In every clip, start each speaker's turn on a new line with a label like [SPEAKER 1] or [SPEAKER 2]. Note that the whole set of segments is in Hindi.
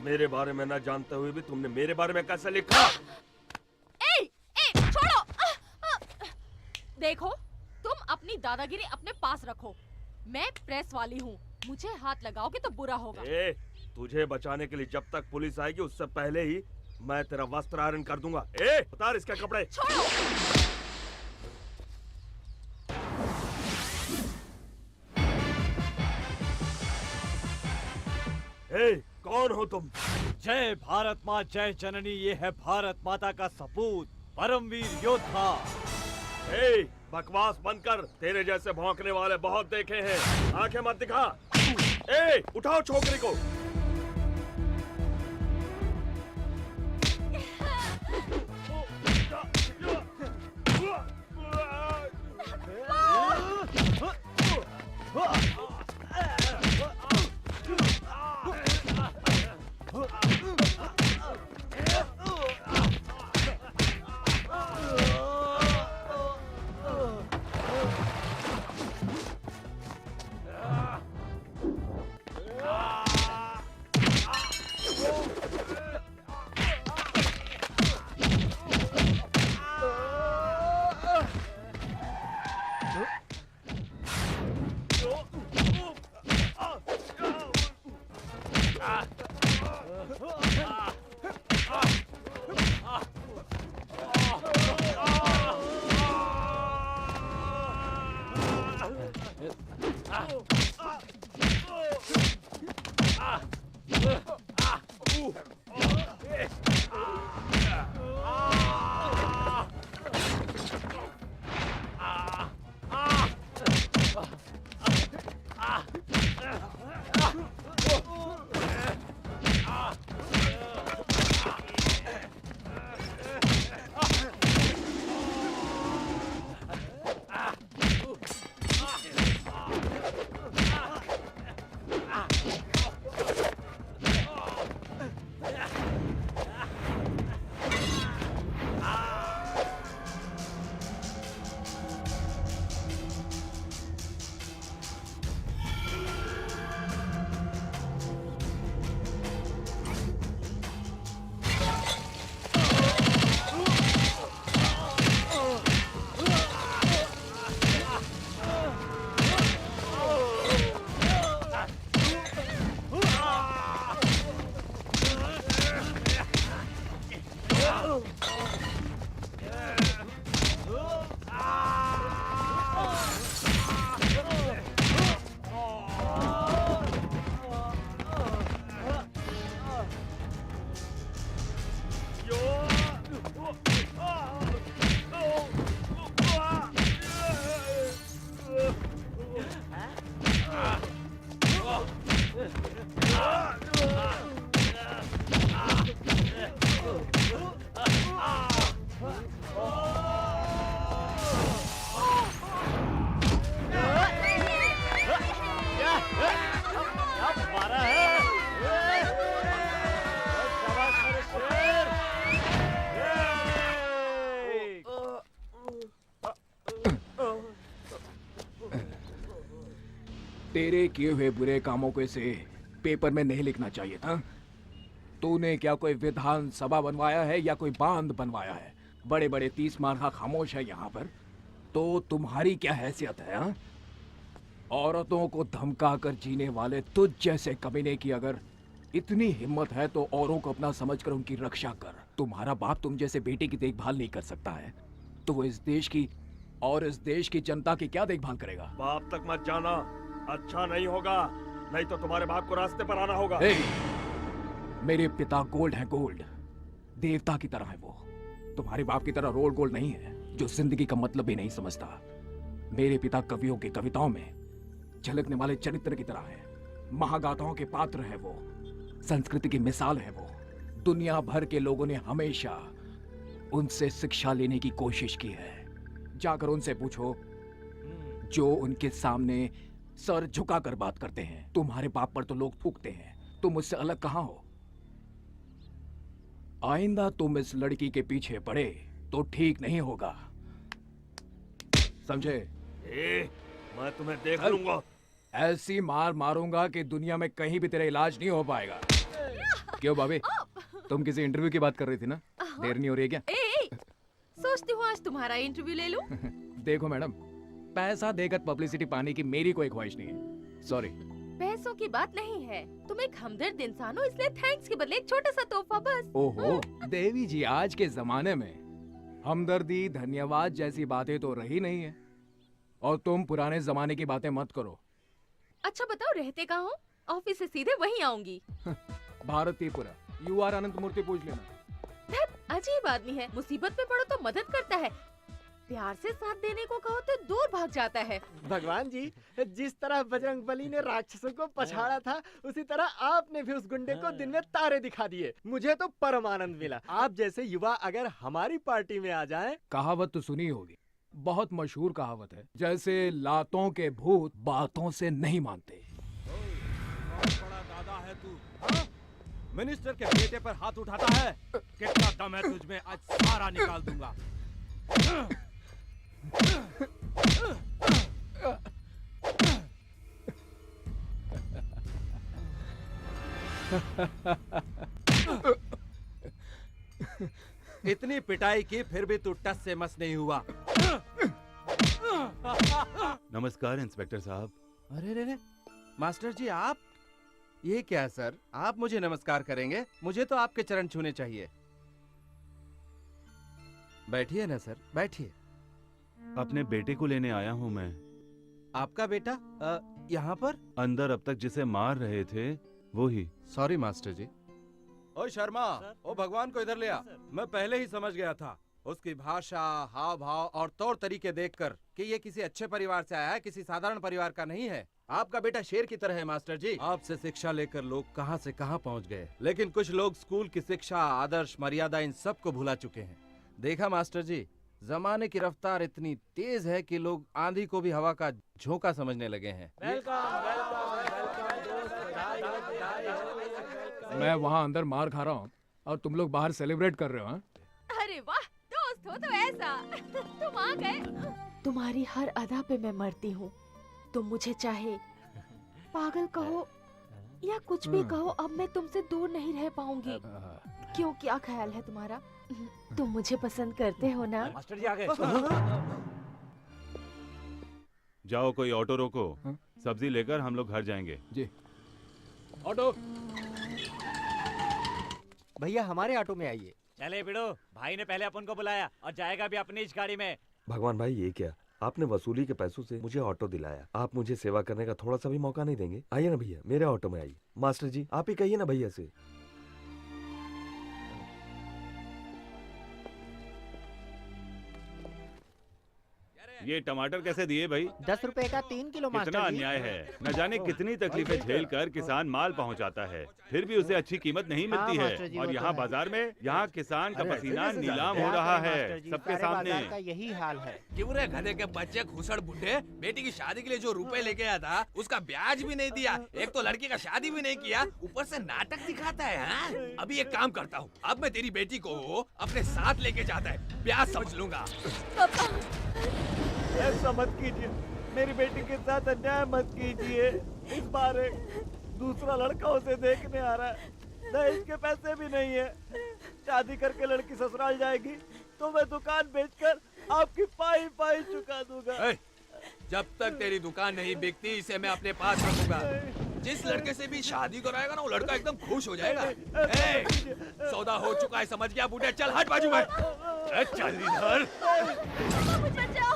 [SPEAKER 1] मेरे बारे में ना जानते हुए भी तुमने मेरे बारे में कैसे लिखा?
[SPEAKER 2] छोड़ो! देखो, तुम अपनी दादागिरी अपने पास रखो। मैं प्रेस वाली हूँ, मुझे हाथ लगाओगे तो बुरा होगा।
[SPEAKER 1] तुझे बचाने के लिए जब तक पुलिस आएगी उससे पहले ही मैं तेरा वस्त्र आयरन कर दूंगा। उतार इसके कपड़े।
[SPEAKER 2] छोड़ो!
[SPEAKER 1] कौन हो तुम?
[SPEAKER 3] जय भारत माँ जय जननी, ये है भारत माता का सपूत, परमवीर योद्धा।
[SPEAKER 1] बकवास बंद कर, तेरे जैसे भौंकने वाले बहुत देखे हैं, आंखें मत दिखा। उठाओ छोकरी को।
[SPEAKER 4] तेरे किए हुए बुरे कामों को से पेपर में नहीं लिखना चाहिए था। तूने क्या कोई विधान सभा बनवाया है या कोई बांध बनवाया है? बड़े बड़े 30 मार्का खामोश है यहाँ पर, तो तुम्हारी क्या हैसियत है? हा? औरतों को धमका कर जीने वाले तुझ जैसे कमीने की अगर इतनी हिम्मत है तो औरों को अपना समझकर उनकी रक्षा कर। तुम्हारा बाप तुम जैसे बेटे की देखभाल नहीं कर सकता है तो वो इस देश की और इस देश की जनता की क्या देखभाल करेगा?
[SPEAKER 1] बाप तक मत जाना, अच्छा नहीं होगा, नहीं तो तुम्हारे बाप को रास्ते पर आना होगा।
[SPEAKER 4] ए, मेरे पिता गोल्ड है, गोल्ड देवता की तरह है वो। तुम्हारे बाप की तरह रोल गोल्ड नहीं है जो जिंदगी का मतलब भी नहीं समझता। मेरे पिता कवियों की कविताओं में झलकने वाले चरित्र की तरह है, महागाथाओं के पात्र है वो, संस्कृति की मिसाल है वो। दुनिया भर के लोगों ने हमेशा उनसे शिक्षा लेने की कोशिश की है। जाकर उनसे पूछो जो उनके सामने सर झुकाकर बात करते हैं। तुम्हारे बाप पर तो लोग थूकते हैं, तुम मुझसे अलग कहां हो? आइंदा तुम इस लड़की के पीछे पड़े तो ठीक नहीं होगा, समझे?
[SPEAKER 1] मैं तुम्हें देख लूंगा।
[SPEAKER 4] ऐसी मार मारूंगा कि दुनिया में कहीं भी तेरा इलाज नहीं हो पाएगा। क्यों भाभी, तुम किसी इंटरव्यू की बात कर रही थी ना? देर नहीं हो रही है क्या?
[SPEAKER 2] सोचती हूँ आज तुम्हारा इंटरव्यू ले लूं।
[SPEAKER 4] देखो मैडम, पैसा देकर पब्लिसिटी पाने की मेरी कोई ख्वाहिश नहीं है। सॉरी।
[SPEAKER 2] पैसों की बात नहीं है, तुम एक हमदर्द इंसान हो, इसलिए थैंक्स के बदले एक छोटा सा तोहफा बस।
[SPEAKER 4] ओहो देवी जी, आज के जमाने में हमदर्दी धन्यवाद जैसी बातें तो रही नहीं है, और तुम पुराने जमाने की बातें मत करो।
[SPEAKER 2] अच्छा बताओ रहते कहाँ हो? ऑफिस से सीधे वहीं आऊंगी।
[SPEAKER 4] भारतीपुरा, UR अनंत मूर्ति पूछ लेना।
[SPEAKER 2] अजीब आदमी है, मुसीबत में पड़ो तो मदद करता है, प्यार से साथ देने को कहो तो दूर भाग जाता है।
[SPEAKER 5] भगवान जी, जिस तरह बजरंगबली ने राक्षसों को पछाड़ा था, उसी तरह आपने भी उस गुंडे को दिन में तारे दिखा दिए। मुझे तो परम आनंद मिला। आप जैसे युवा अगर हमारी पार्टी में आ जाएं।
[SPEAKER 4] कहावत तो सुनी होगी, बहुत मशहूर कहावत है, जैसे लातों के भूत बातों से नहीं मानते।
[SPEAKER 3] बड़ा दादा है तू, हाँ? मिनिस्टर के बेटे पर हाथ उठाता है? कितना दम है तुझमें, आज सारा निकाल दूंगा। इतनी पिटाई की फिर भी तू टस से मस नहीं हुआ।
[SPEAKER 6] नमस्कार इंस्पेक्टर साहब।
[SPEAKER 7] अरे रे रे, मास्टर जी आप? ये क्या सर, आप मुझे नमस्कार करेंगे? मुझे तो आपके चरण छूने चाहिए। बैठिए ना सर, बैठिए।
[SPEAKER 6] अपने बेटे को लेने आया हूँ मैं।
[SPEAKER 7] आपका बेटा यहाँ पर?
[SPEAKER 6] अंदर अब तक जिसे मार रहे थे वो ही।
[SPEAKER 7] सॉरी मास्टर जी। ओ शर्मा, ओ भगवान को इधर ले आ। मैं पहले ही समझ गया था, उसकी भाषा, हाव भाव और तौर तरीके देखकर कि ये किसी अच्छे परिवार से आया है, किसी साधारण परिवार का नहीं है। आपका बेटा शेर की तरह है मास्टर जी। आपसे शिक्षा लेकर लोग कहां से कहां पहुंच गए, लेकिन कुछ लोग स्कूल की शिक्षा, आदर्श, मर्यादा इन सब को भुला चुके हैं। देखा मास्टर जी, जमाने की रफ्तार इतनी तेज है कि लोग आंधी को भी हवा का झोंका समझने लगे हैं।
[SPEAKER 4] मैं वहाँ अंदर मार खा रहा हूँ और तुम लोग बाहर सेलिब्रेट कर रहे हो, हाँ?
[SPEAKER 2] अरे वाह, दोस्त हो तो ऐसा। तुम आ गए। तुम्हारी हर अदा पे मैं मरती हूँ। तुम मुझे चाहे पागल कहो या कुछ भी कहो, अब मैं तुमसे दूर नहीं रह पाऊंगी। क्यों, क्या ख्याल है तुम्हारा? तुम मुझे पसंद करते हो ना?
[SPEAKER 3] मास्टर जी आ गए।
[SPEAKER 6] जाओ कोई ऑटो रोको, सब्जी लेकर हम लोग घर जाएंगे।
[SPEAKER 4] जी। ऑटो।
[SPEAKER 5] भैया हमारे ऑटो में आइए।
[SPEAKER 3] चले बिड़ो, भाई ने पहले अपन को बुलाया और जाएगा भी अपनी इस गाड़ी में।
[SPEAKER 1] भगवान भाई, ये क्या? आपने वसूली के पैसों से मुझे ऑटो दिलाया, आप मुझे सेवा करने का थोड़ा सा भी मौका नहीं देंगे? आइए ना भैया, मेरे ऑटो में आइए। मास्टर जी आप ही कहिए ना भैया से।
[SPEAKER 6] ये टमाटर कैसे दिए भाई?
[SPEAKER 5] 10 रुपए का 3 किलो
[SPEAKER 6] कितना
[SPEAKER 5] मास्टर जी।
[SPEAKER 6] अन्याय है। न जाने कितनी तकलीफें झेल कर किसान माल पहुंचाता है, फिर भी उसे अच्छी कीमत नहीं मिलती
[SPEAKER 5] मास्टर जी,
[SPEAKER 6] है। और
[SPEAKER 5] वो तो
[SPEAKER 6] यहाँ
[SPEAKER 5] है।
[SPEAKER 6] बाजार में यहाँ किसान का पसीना नीलाम हो रहा है सबके सामने।
[SPEAKER 5] का यही हाल है।
[SPEAKER 8] क्यों रे गधे के बच्चे घुसड़ बुड्ढे, बेटी की शादी के लिए जो रुपए लेके आया था उसका ब्याज भी नहीं दिया, एक तो लड़की का शादी भी नहीं किया, ऊपर से नाटक दिखाता है। हाँ? अभी एक काम करता हूँ, अब मैं तेरी बेटी को अपने साथ लेके जाता है, ब्याज समझ लूंगा।
[SPEAKER 5] ऐसा मत कीजिए, मेरी बेटी के साथ अन्याय मत कीजिए। इस बार एक दूसरा लड़का उसे देखने आ रहा है, दहेज के पैसे भी नहीं है। शादी करके लड़की ससुराल जाएगी तो मैं दुकान बेचकर आपकी पाई पाई चुका दूंगा।
[SPEAKER 8] जब तक तेरी दुकान नहीं बिकती इसे मैं अपने पास रखूंगा। जिस लड़के से भी शादी कराएगा ना वो लड़का एकदम खुश हो जाएगा। सौदा हो चुका है, समझ गया बूढ़े, चल हट बाजू में। चल इधर।
[SPEAKER 2] बचाओ।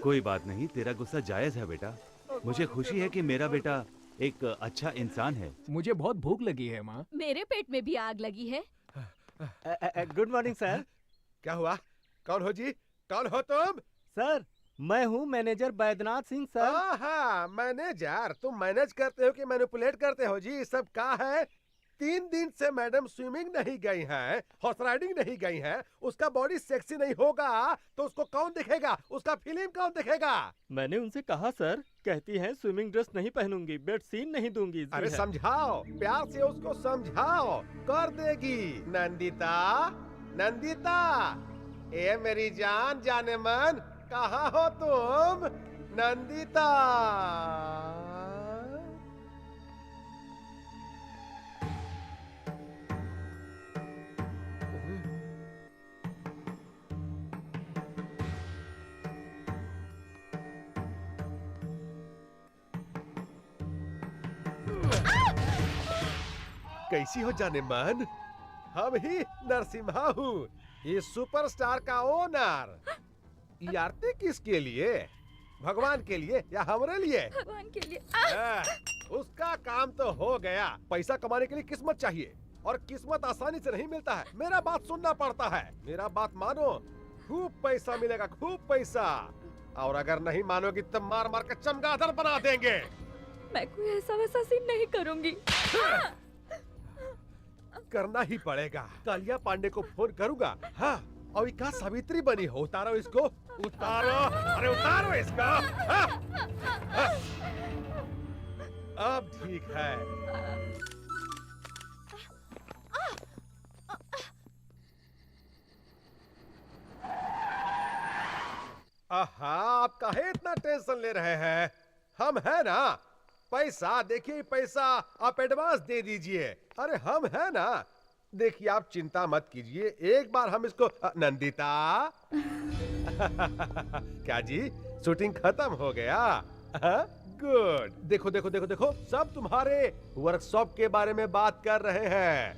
[SPEAKER 6] कोई बात नहीं, तेरा गुस्सा जायज है बेटा। मुझे खुशी है कि मेरा बेटा एक अच्छा इंसान है।
[SPEAKER 4] मुझे बहुत भूख लगी है माँ।
[SPEAKER 2] मेरे पेट में भी आग लगी है।
[SPEAKER 5] Good morning sir.
[SPEAKER 9] क्या हुआ? कौन हो जी? कौन हो तुम?
[SPEAKER 5] सर मैं हूँ मैनेजर बैद्यनाथ सिंह सर।
[SPEAKER 9] हाँ, मैनेजर। तुम मैनेज करते हो कि मैनिपुलेट करते हो जी? सब क्या है? 3 दिन से मैडम स्विमिंग नहीं गई हैं, हॉर्स राइडिंग नहीं गई हैं, उसका बॉडी सेक्सी नहीं होगा तो उसको कौन देखेगा? उसका फिल्म कौन देखेगा?
[SPEAKER 5] मैंने उनसे कहा सर, कहती हैं स्विमिंग ड्रेस नहीं पहनूंगी, बेड सीन नहीं दूंगी।
[SPEAKER 9] अरे समझाओ, प्यार से उसको समझाओ, कर देगी। नंदिता, नंदिता, ए मेरी जान जाने मन, कहाँ हो तुम? नंदिता। कैसी हो जाने मन? हम ही नरसिम्हा हूँ, ये सुपरस्टार का ओनर। ये आरती किसके लिए? भगवान के लिए या हमारे लिए?
[SPEAKER 2] भगवान के लिए।
[SPEAKER 9] उसका काम तो हो गया। पैसा कमाने के लिए किस्मत चाहिए और किस्मत आसानी से नहीं मिलता है। मेरा बात सुनना पड़ता है। मेरा बात मानो, खूब पैसा मिलेगा, खूब पैसा। और अगर नहीं मानोगी तो मार मार कर चमगादड़ बना देंगे।
[SPEAKER 2] मैं कोई ऐसा वैसा सीन नहीं करूंगी।
[SPEAKER 9] करना ही पड़ेगा। कालिया पांडे को फोन करूंगा। हाँ, और क्या सावित्री बनी हो? उतारो इसको, उतारो। अरे उतारो इसको। हाँ? हाँ? अब ठीक है। आहा, आप काहे इतना टेंशन ले रहे हैं? हम है ना। पैसा देखिए, पैसा आप एडवांस दे दीजिए। अरे हम है ना। देखिए आप चिंता मत कीजिए, एक बार हम इसको नंदिता। क्या जी, शूटिंग खत्म हो गया? गुड। देखो देखो देखो देखो, सब तुम्हारे वर्कशॉप के बारे में बात कर रहे हैं।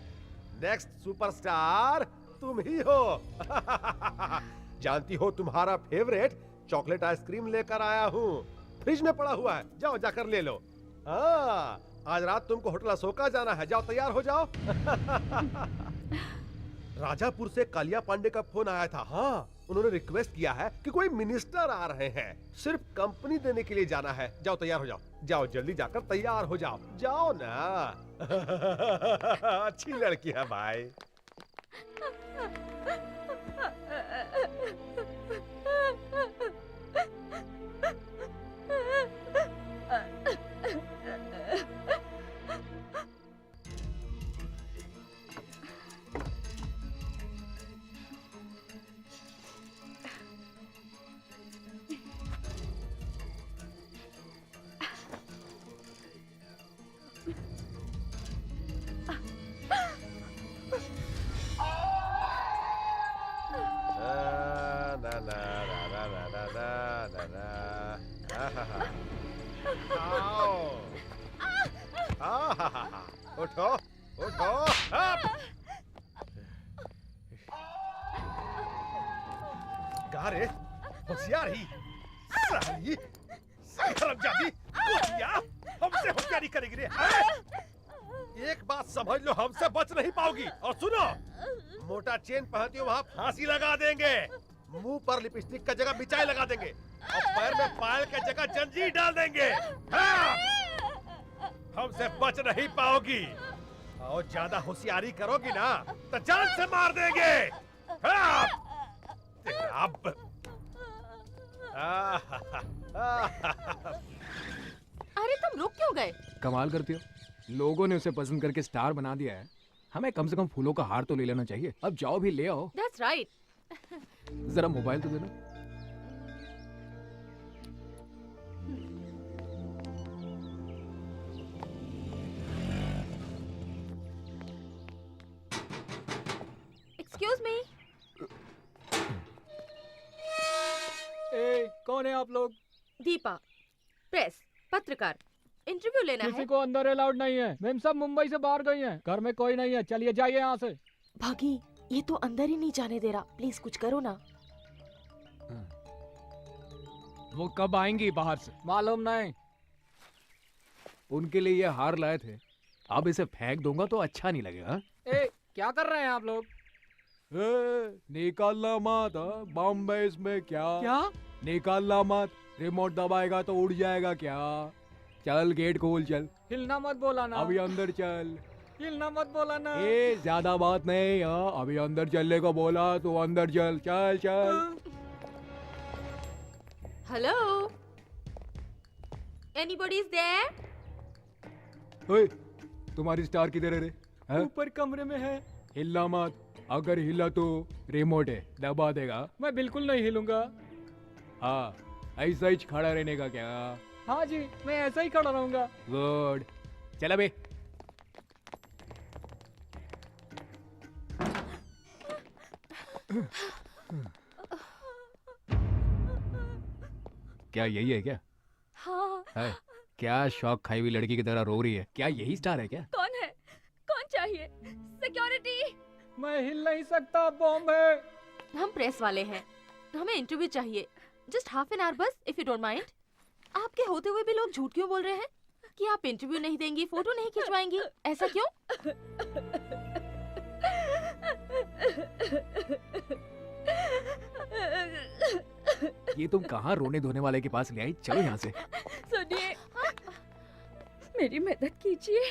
[SPEAKER 9] नेक्स्ट सुपरस्टार तुम ही हो। जानती हो, तुम्हारा फेवरेट चॉकलेट आइसक्रीम लेकर आया हूँ। फ्रिज में पड़ा हुआ है, जाओ जाकर ले लो। हाँ, आज रात तुमको होटल अशोका जाना है, जाओ तैयार हो जाओ। राजापुर से कालिया पांडे का फोन आया था। हाँ, उन्होंने रिक्वेस्ट किया है कि कोई मिनिस्टर आ रहे हैं, सिर्फ कंपनी देने के लिए जाना है। जाओ तैयार हो जाओ, जाओ जल्दी जाकर तैयार हो जाओ, जाओ ना। अच्छी लड़की है भाई। उठो उठो। कहा रे होशियारी, साली हरामजादी, कुतिया, हमसे होशियारी करेगी रे? एक बात समझ लो, हमसे बच नहीं पाओगी। और सुनो, मोटा चेन पहनती हो वहाँ फांसी लगा देंगे, मुंह पर लिपस्टिक का जगह मिचाई लगा देंगे और पैर में पायल का जगह जंजीर डाल देंगे। हाँ! हमसे बच नहीं पाओगी और ज्यादा होशियारी करोगी ना तो जान से मार देंगे। हाँ! अब
[SPEAKER 2] अरे तुम रुक क्यों गए?
[SPEAKER 4] कमाल करती हो, लोगों ने उसे पसंद करके स्टार बना दिया है, हमें कम से कम फूलों का हार तो ले लेना चाहिए। अब जाओ भी ले आओ।
[SPEAKER 2] That's right.
[SPEAKER 4] जरा मोबाइल तो दे लो।
[SPEAKER 2] Excuse me.
[SPEAKER 5] कौन है आप लोग?
[SPEAKER 2] दीपा, प्रेस, पत्रकार, इंटरव्यू लेना
[SPEAKER 10] किसी
[SPEAKER 2] है।
[SPEAKER 10] को अंदर अलाउड नहीं है। मैम सब मुंबई से बाहर गई हैं, घर में कोई नहीं है। चलिए जाइए यहाँ से।
[SPEAKER 2] भागी, ये तो अंदर ही नहीं जाने दे रहा। प्लीज कुछ करो ना।
[SPEAKER 4] वो कब आएंगी बाहर से?
[SPEAKER 10] मालूम नहीं।
[SPEAKER 4] उनके लिए ये हार लाए थे, अब इसे फेंक दूंगा तो अच्छा नहीं लगेगा।
[SPEAKER 10] ए, क्या कर रहे हैं आप लोग?
[SPEAKER 4] निकालना मत, बॉम्बे इसमें क्या?
[SPEAKER 10] क्या?
[SPEAKER 4] निकालना मत, रिमोट दबाएगा तो उड़ जाएगा क्या? चल गेट खोल चल।
[SPEAKER 10] हिलना मत बोला ना।
[SPEAKER 4] अभी अंदर चल।
[SPEAKER 10] हिलना मत बोला ना।
[SPEAKER 4] ए ज्यादा बात नहीं, हाँ अभी अंदर चलने को बोला तो अंदर चल, चल चल।
[SPEAKER 2] Hello, anybody is there?
[SPEAKER 4] ओए, तुम्हारी स्टार किधर है रे? हैं?
[SPEAKER 10] ऊपर कमरे में है।
[SPEAKER 4] हिलना मत, अगर हिला तो रिमोट है, दबा देगा।
[SPEAKER 10] मैं बिल्कुल नहीं हिलूंगा।
[SPEAKER 4] हाँ, ऐसा ही खड़ा रहने का क्या?
[SPEAKER 10] हाँ जी, मैं ऐसा ही खड़ा रहूंगा।
[SPEAKER 4] गुड, चल बे। क्या यही है क्या?
[SPEAKER 2] हाँ।
[SPEAKER 4] है? क्या शौक खाई हुई लड़की की तरह रो रही है? क्या यही स्टार है क्या?
[SPEAKER 2] कौन है? कौन चाहिए? सिक्योरिटी।
[SPEAKER 10] मैं हिल नहीं सकता, बॉम्ब है।
[SPEAKER 2] हम प्रेस वाले हैं, हमें इंटरव्यू चाहिए। जस्ट हाफ एन आवर बस, इफ यू डोंट माइंड। आपके होते हुए भी लोग झूठ क्यों बोल रहे हैं कि आप इंटरव्यू नहीं देंगी, फोटो नहीं खिंचवाएंगी? ऐसा क्यों?
[SPEAKER 4] ये तुम कहाँ रोने धोने वाले के पास ले आई? चलो यहाँ से।
[SPEAKER 2] सुनिए, मेरी मदद कीजिए।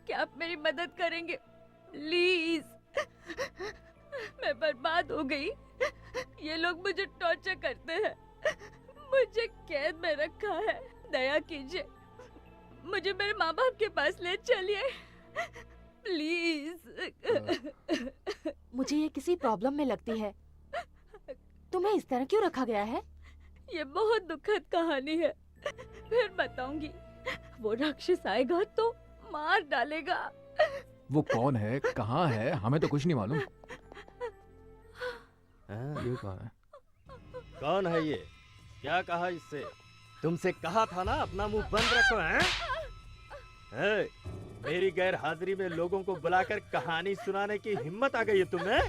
[SPEAKER 2] क्या आप मेरी मदद करेंगे प्लीज? मैं बर्बाद हो गई। ये लोग मुझे टॉर्चर करते हैं, मुझे कैद में रखा है। दया कीजिए, मुझे मेरे माँ बाप के पास ले चलिए प्लीज। मुझे ये किसी प्रॉब्लम में लगती है। तुम्हें इस तरह क्यों रखा गया है? ये बहुत दुखद कहानी है, फिर बताऊंगी। वो राक्षस आएगा तो मार डालेगा।
[SPEAKER 4] वो कौन है, कहाँ है? हमें तो कुछ नहीं मालूम। ये कौन है?
[SPEAKER 5] कौन है ये? क्या कहा इससे? तुमसे कहा था ना अपना मुंह बंद रखो। हैं? मेरी गैर हाजिरी में लोगों को बुलाकर कहानी सुनाने की हिम्मत आ गई है तुम्हें?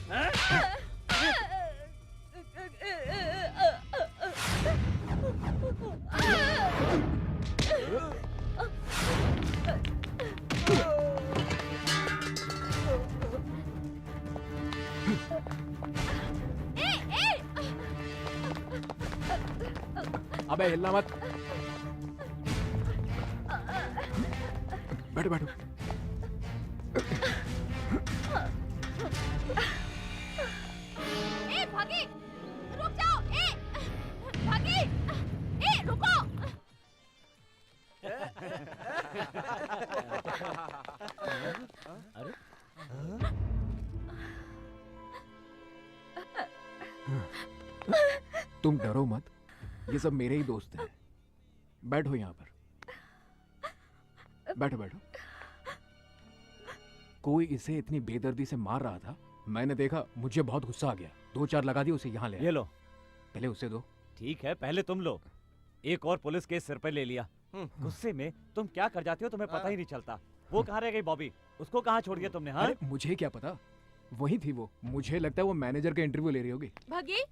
[SPEAKER 4] अबे हिलना मत। बैठो बैठो।
[SPEAKER 2] ए भागी, रुक जाओ। ए भागी, ए रुको।
[SPEAKER 5] अरे
[SPEAKER 4] तुम डरो मत, ये सब मेरे ही दोस्त हैं। बैठो यहाँ पर, बैठो बैठो। कोई इसे इतनी बेदर्दी से मार रहा था, मैंने देखा, मुझे बहुत गुस्सा आ गया। 2-4 लगा दिए, उसे यहाँ ले आया।
[SPEAKER 5] ये लो।
[SPEAKER 4] पहले उसे दो।
[SPEAKER 5] ठीक है, पहले तुम लो। एक और पुलिस केस सिर पे ले लिया। गुस्से में तुम क्या कर जाते हो तुम्हें पता ही नहीं चलता। वो कहाँ रह गई बॉबी? उसको कहाँ छोड़ दिया तुमने? हाँ,
[SPEAKER 4] अरे मुझे क्या पता, वही थी वो। मुझे लगता है वो मैनेजर का इंटरव्यू ले रही होगी।
[SPEAKER 2] भागी,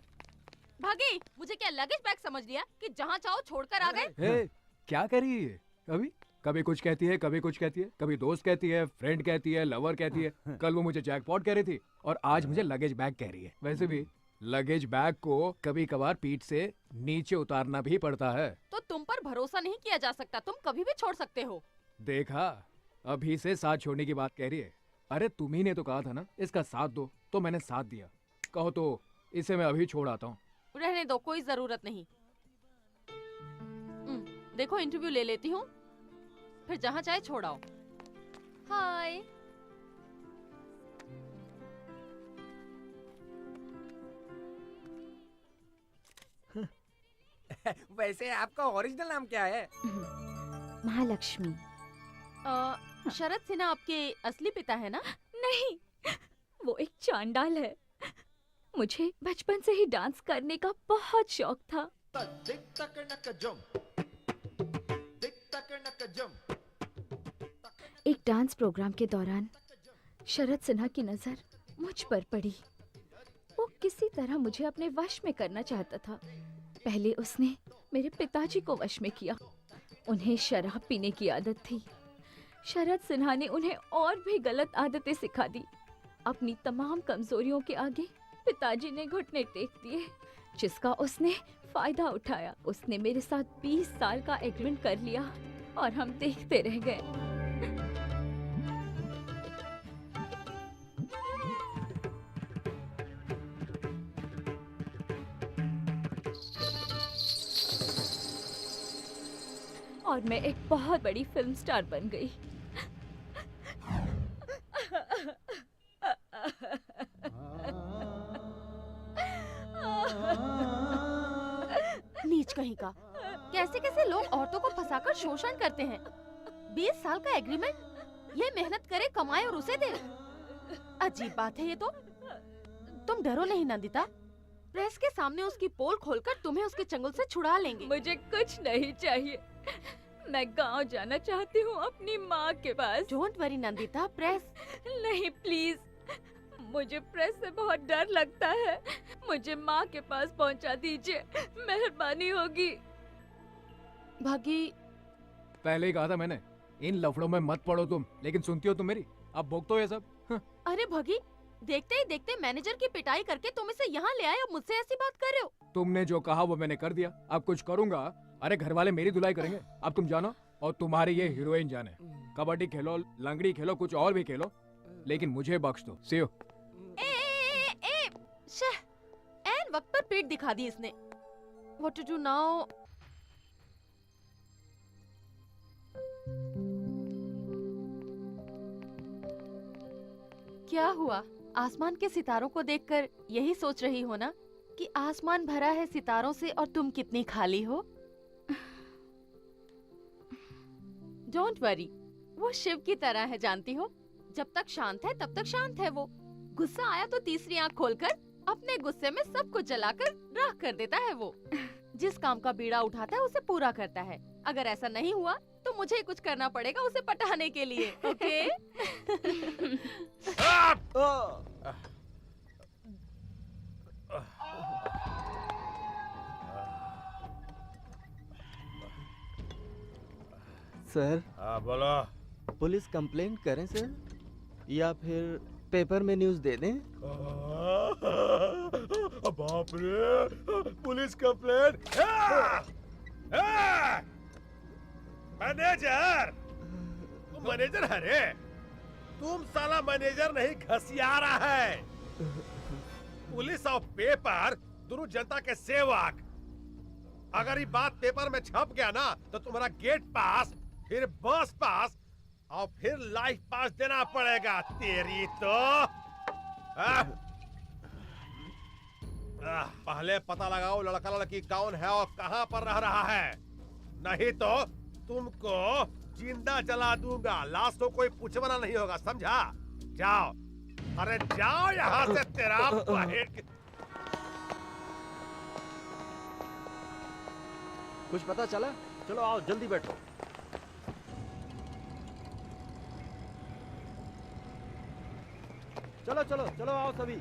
[SPEAKER 2] भागी। मुझे क्या लगेज बैग समझ लिया कि जहाँ चाहो छोड़कर आ गए?
[SPEAKER 4] क्या कर रही है? कभी कभी कुछ कहती है, कभी कुछ कहती है, कभी दोस्त कहती है, फ्रेंड कहती है, लवर कहती है। कल वो मुझे जैकपॉट कह रही थी और आज मुझे लगेज बैग कह रही है। वैसे भी लगेज बैग को कभी कभार पीठ से नीचे उतारना भी पड़ता है।
[SPEAKER 2] तो तुम पर भरोसा नहीं किया जा सकता, तुम कभी भी छोड़ सकते हो।
[SPEAKER 4] देखा, अभी से साथ छोड़ने की बात कह रही है। अरे तुम ही ने तो कहा था ना इसका साथ दो, तो मैंने साथ दिया। कहो तो इसे मैं अभी छोड़ आता हूँ।
[SPEAKER 2] रहने दो, कोई जरूरत नहीं। देखो इंटरव्यू ले लेती हूँ, फिर जहाँ चाहे छोड़ आओ। हाय।
[SPEAKER 8] वैसे आपका ओरिजिनल नाम क्या है?
[SPEAKER 11] महालक्ष्मी।
[SPEAKER 2] शरद सिन्हा आपके असली पिता है ना?
[SPEAKER 11] नहीं, वो एक चांडाल है। मुझे बचपन से ही डांस करने का बहुत शौक था। एक डांस प्रोग्राम के दौरान शरद सिन्हा की नजर मुझ पर पड़ी। वो किसी तरह मुझे अपने वश में करना चाहता था। पहले उसने मेरे पिताजी को वश में किया। उन्हें शराब पीने की आदत थी। शरद सिन्हा ने उन्हें और भी गलत आदतें सिखा दी। अपनी तमाम कमजोरियों के आगे पिताजी ने घुटने टेक दिए, जिसका उसने फायदा उठाया। उसने मेरे साथ 20 साल का एग्रीमेंट कर लिया और हम देखते रह गए। और मैं एक बहुत बड़ी फिल्म स्टार बन गई।
[SPEAKER 2] नीच कहीं का, कैसे कैसे लोग औरतों को फंसाकर शोषण करते हैं। 20 साल का एग्रीमेंट, ये मेहनत करे, कमाए और उसे दे। अजीब बात है ये तो। तुम डरो नहीं नंदिता, प्रेस के सामने उसकी पोल खोलकर तुम्हें उसके चंगुल से छुड़ा लेंगे।
[SPEAKER 11] मुझे कुछ नहीं चाहिए, मैं गांव जाना चाहती हूँ अपनी माँ के पास।
[SPEAKER 2] डोंट वरी नंदिता, प्रेस
[SPEAKER 11] नहीं प्लीज, मुझे प्रेस से बहुत डर लगता है। मुझे माँ के पास पहुँचा दीजिए, मेहरबानी होगी।
[SPEAKER 2] भागी,
[SPEAKER 4] पहले ही कहा था मैंने, इन लफड़ों में मत पड़ो तुम, लेकिन सुनती हो तुम मेरी? अब भोगते हो ये सब।
[SPEAKER 2] अरे भगी, देखते ही देखते मैनेजर की पिटाई करके तुम इसे यहाँ ले आए और मुझसे ऐसी बात कर रहे हो।
[SPEAKER 4] तुमने जो कहा वो मैंने कर दिया, अब कुछ करूंगा। अरे घर वाले मेरी धुलाई करेंगे। अब तुम जानो और तुम्हारी ये हीरोइन जाने। कबड्डी खेलो, लंगड़ी खेलो, कुछ और भी खेलो, लेकिन मुझे बख्श दो। सी यू।
[SPEAKER 2] एन वक्त पर पेट दिखा दी इसने। What to do now? क्या हुआ? आसमान के सितारों को देखकर यही सोच रही हो ना कि आसमान भरा है सितारों से और तुम कितनी खाली हो? डोंट वरी, वो शिव की तरह है, जानती हो। जब तक शांत है तब तक शांत है वो। गुस्सा आया तो तीसरी आंख खोलकर अपने गुस्से में सब कुछ जलाकर राख कर देता है वो। जिस काम का बीड़ा उठाता है उसे पूरा करता है। अगर ऐसा नहीं हुआ तो मुझे ही कुछ करना पड़ेगा उसे पटाने के लिए। ओके?
[SPEAKER 5] सर,
[SPEAKER 9] हाँ बोलो।
[SPEAKER 5] पुलिस कंप्लेंट करें सर, या फिर पेपर में न्यूज़ दे दें?
[SPEAKER 9] बाप रे, पुलिस कंप्लेंट। मैनेजर, मैनेजर है रे। तुम साला मैनेजर नहीं, घसियारा है। पुलिस और पेपर दोनों जनता के सेवक। अगर ये बात पेपर में छप गया ना तो तुम्हारा गेट पास, फिर बस पास और फिर लाइफ पास देना पड़ेगा। तेरी तो पहले पता लगाओ लड़का लड़की कौन है और कहां पर रह रहा है, नहीं तो तुमको जिंदा जला दूंगा। लाश को कोई पूछवाना नहीं होगा, समझा? जाओ, अरे जाओ यहाँ से। तेरा
[SPEAKER 5] कुछ पता चला? चलो आओ, जल्दी बैठो। चलो चलो चलो, आओ सभी,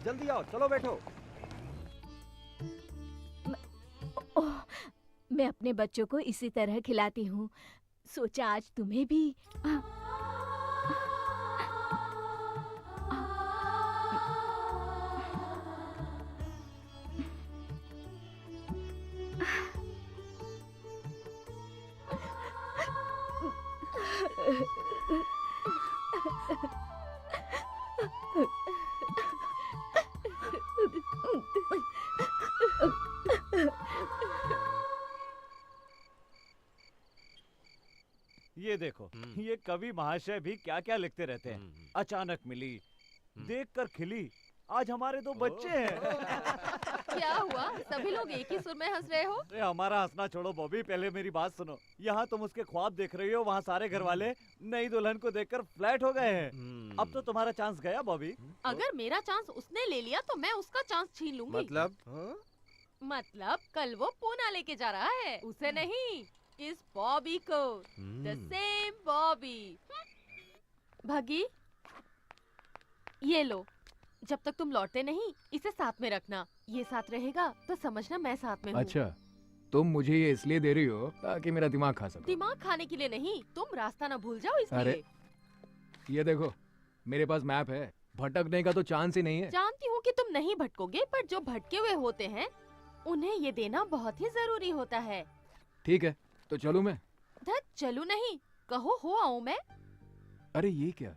[SPEAKER 5] जल्दी आओ, चलो बैठो।
[SPEAKER 11] ओह, मैं अपने बच्चों को इसी तरह खिलाती हूँ। सोचा आज तुम्हें भी।
[SPEAKER 5] ये देखो, ये कवि महाशय भी क्या क्या लिखते रहते हैं। अचानक मिली, देखकर खिली, आज हमारे 2 बच्चे हैं।
[SPEAKER 2] क्या हुआ? सभी लोग एक ही सुर में हंस रहे हो?
[SPEAKER 5] अरे हमारा हंसना छोड़ो बॉबी, पहले मेरी बात सुनो। यहाँ तुम उसके ख्वाब देख रही हो, वहाँ सारे घर वाले नई दुल्हन को देखकर फ्लैट हो गए हैं। अब तो तुम्हारा चांस गया बॉबी।
[SPEAKER 2] अगर मेरा चांस उसने ले लिया तो मैं उसका चांस छीन लूंगी। मतलब कल वो पूना लेके जा रहा है, उसे नहीं, इस बॉबी को। The same Bobby. भागी, ये लो, जब तक तुम लौटते नहीं इसे साथ में रखना। ये साथ रहेगा तो समझना मैं साथ में हूँ।
[SPEAKER 4] अच्छा, तुम मुझे ये इसलिए दे रही हो ताकि मेरा दिमाग खा सको।
[SPEAKER 2] दिमाग खाने के लिए नहीं, तुम रास्ता ना भूल जाओ इसलिए।
[SPEAKER 4] अरे ये देखो, मेरे पास मैप है, भटकने का तो चांस ही नहीं है।
[SPEAKER 2] जानती हूँ कि तुम नहीं भटकोगे, पर जो भटके हुए होते हैं उन्हें ये देना बहुत ही जरूरी होता है।
[SPEAKER 4] ठीक है, तो चलूं मैं?
[SPEAKER 2] धत चलू नहीं, कहो हो आऊं मैं।
[SPEAKER 4] अरे ये क्या,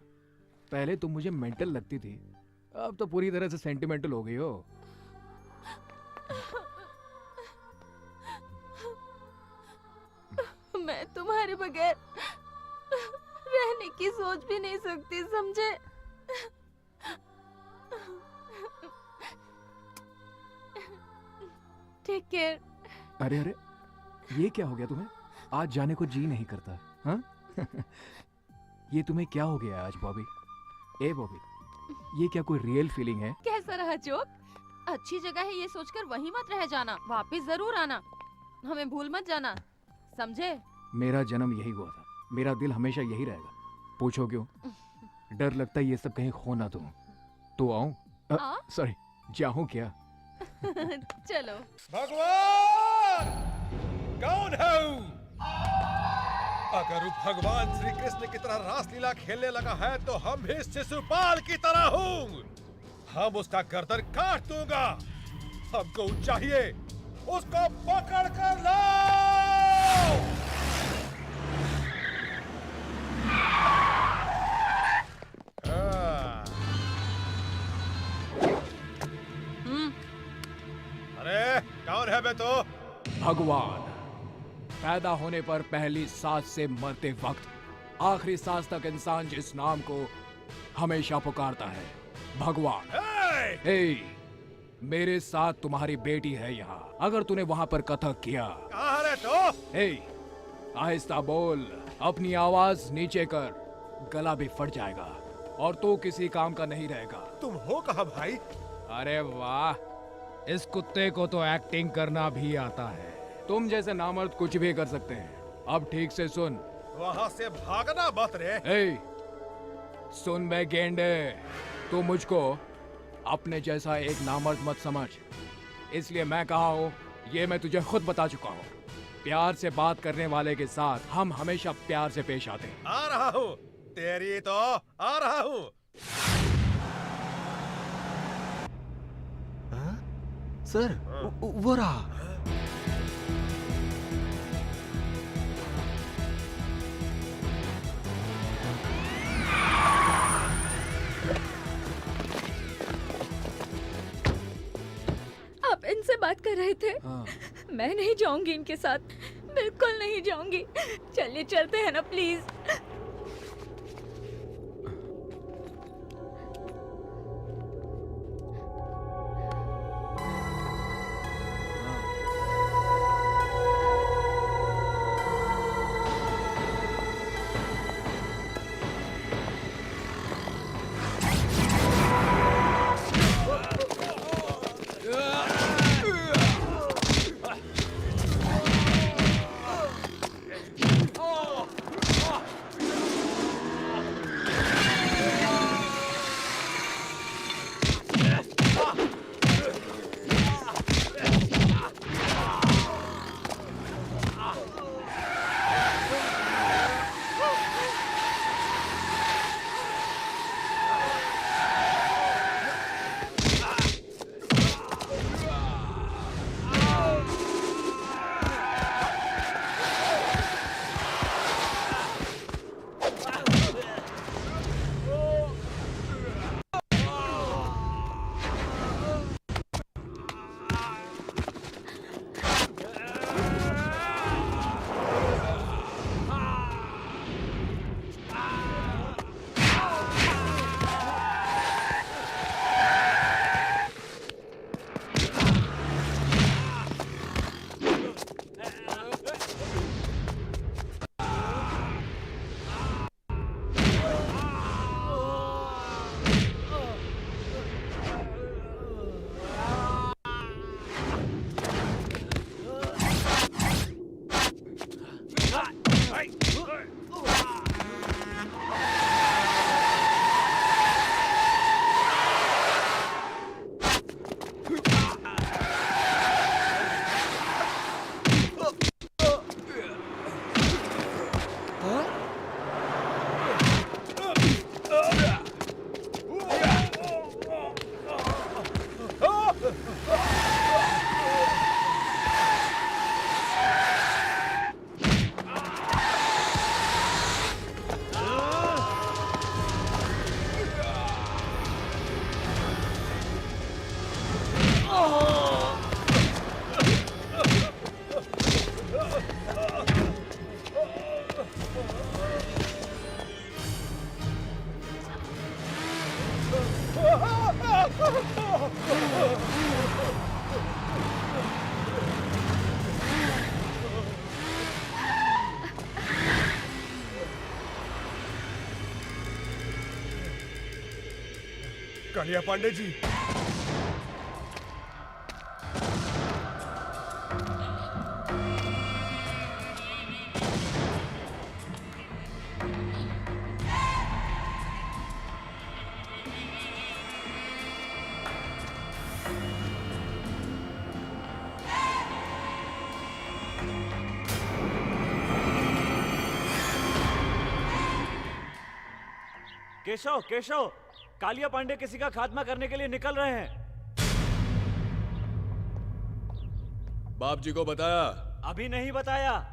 [SPEAKER 4] पहले तुम मुझे मेंटल लगती थी, अब तो पूरी तरह से सेंटिमेंटल हो गई हो।
[SPEAKER 2] मैं तुम्हारे बगैर रहने की सोच भी नहीं सकती, समझे? Take care.
[SPEAKER 4] अरे अरे, ये क्या हो गया तुम्हें? आज जाने को जी नहीं करता, हाँ? ये तुम्हें क्या हो गया आज बॉबी? ए बॉबी, ये क्या कोई रियल फीलिंग है?
[SPEAKER 2] कैसा रहा जोक? अच्छी जगह है ये सोचकर वहीं मत रह जाना, वापस जरूर आना, हमें भूल मत जाना, समझे?
[SPEAKER 4] मेरा जन्म यही हुआ था, मेरा दिल हमेशा यही रहेगा। पूछो क्यों? डर लगता है ये सब कहीं खो ना दूं। तो आऊं? सॉरी, जाऊं क्या?
[SPEAKER 2] चलो।
[SPEAKER 9] भगवान कौन है? अगर वो भगवान श्री कृष्ण की तरह रासलीला खेलने लगा है तो हम भी शिशुपाल की तरह हूँ। हम उसका गर्दन काट दूंगा। हमको चाहिए, उसको पकड़ कर लाओ। अरे कौन है बे तो?
[SPEAKER 4] भगवान। पैदा होने पर पहली सांस से मरते वक्त आखिरी सांस तक इंसान जिस नाम को हमेशा पुकारता है, भगवान। हे, मेरे साथ तुम्हारी बेटी है यहाँ। अगर तूने वहाँ पर कथक किया,
[SPEAKER 9] कहाँ है तो?
[SPEAKER 4] हे, आहिस्ता बोल, अपनी आवाज नीचे कर, गला भी फट जाएगा और तू किसी काम का नहीं रहेगा।
[SPEAKER 9] तुम हो कहाँ भाई?
[SPEAKER 4] अरे वाह, इस कुत्ते को तो एक्टिंग करना भी आता है। तुम जैसे नामर्द कुछ भी कर सकते हैं। अब ठीक से सुन।
[SPEAKER 9] वहाँ से भागना मत रे।
[SPEAKER 4] ए, सुन बे गेंडे, तू मुझको अपने जैसा एक नामर्द मत समझ। इसलिए मैं कहा हूँ, ये मैं तुझे खुद बता चुका हूँ। प्यार से बात करने वाले के साथ हम हमेशा प्यार से पेश आते हैं।
[SPEAKER 9] आ रहा हूँ, तेरी तो आ रहा हूँ।
[SPEAKER 7] सर, वो रहा।
[SPEAKER 11] आप इनसे बात कर रहे थे? मैं नहीं जाऊंगी इनके साथ, बिल्कुल नहीं जाऊंगी। चलिए चलते हैं ना प्लीज।
[SPEAKER 9] कालिया पांडे जी,
[SPEAKER 5] केशव केशव, कालिया पांडे किसी का खात्मा करने के लिए निकल रहे हैं।
[SPEAKER 8] बाप जी को बताया?
[SPEAKER 5] अभी नहीं बताया।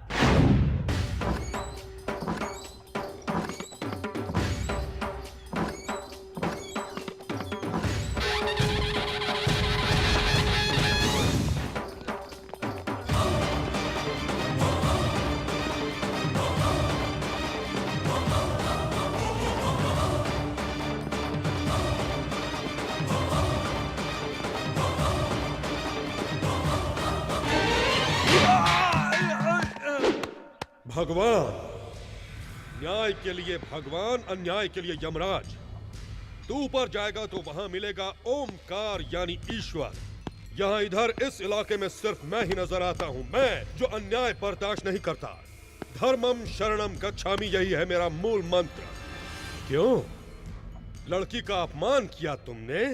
[SPEAKER 9] भगवान, न्याय के लिए भगवान, अन्याय के लिए यमराज। तू ऊपर जाएगा तो वहां मिलेगा ओमकार यानी ईश्वर। यहाँ इधर इस इलाके में सिर्फ मैं ही नजर आता हूँ, मैं जो अन्याय बर्दाश्त नहीं करता। धर्मम शरणम गच्छामि, यही है मेरा मूल मंत्र। क्यों? लड़की का अपमान किया तुमने?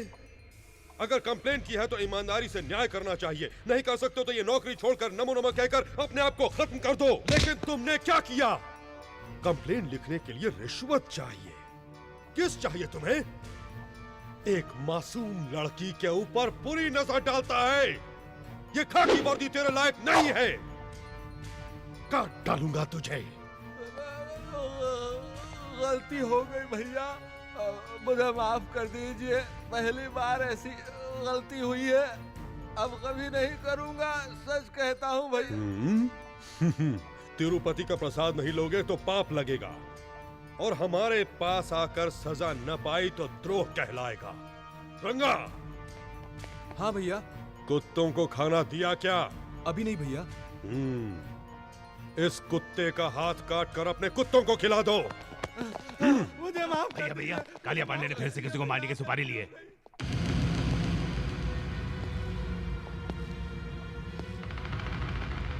[SPEAKER 9] अगर कंप्लेंट की है तो ईमानदारी से न्याय करना चाहिए। नहीं कर सकते तो ये नौकरी छोड़कर नमो नमः कहकर अपने आप को खत्म कर दो। लेकिन तुमने क्या किया? कंप्लेंट लिखने के लिए रिश्वत चाहिए। किस चाहिए तुम्हें? एक मासूम लड़की के ऊपर बुरी नजर डालता है। ये खाकी वर्दी तेरे लायक नहीं है। काट डालूंगा तुझे।
[SPEAKER 7] गलती हो गई भैया, मुझे माफ कर दीजिए। पहली बार ऐसी गलती हुई है, अब कभी नहीं करूंगा, सच कहता हूँ भैया।
[SPEAKER 9] तिरुपति का प्रसाद नहीं लोगे तो पाप लगेगा, और हमारे पास आकर सजा न पाई तो द्रोह कहलाएगा। रंगा।
[SPEAKER 7] हाँ भैया।
[SPEAKER 9] कुत्तों को खाना दिया क्या?
[SPEAKER 7] अभी नहीं भैया।
[SPEAKER 9] इस कुत्ते का हाथ काट कर अपने कुत्तों को खिला दो।
[SPEAKER 7] मुझे माफ कर
[SPEAKER 6] भैया, कालिया पांडे ने फिर से किसी को मारने की सुपारी ली है।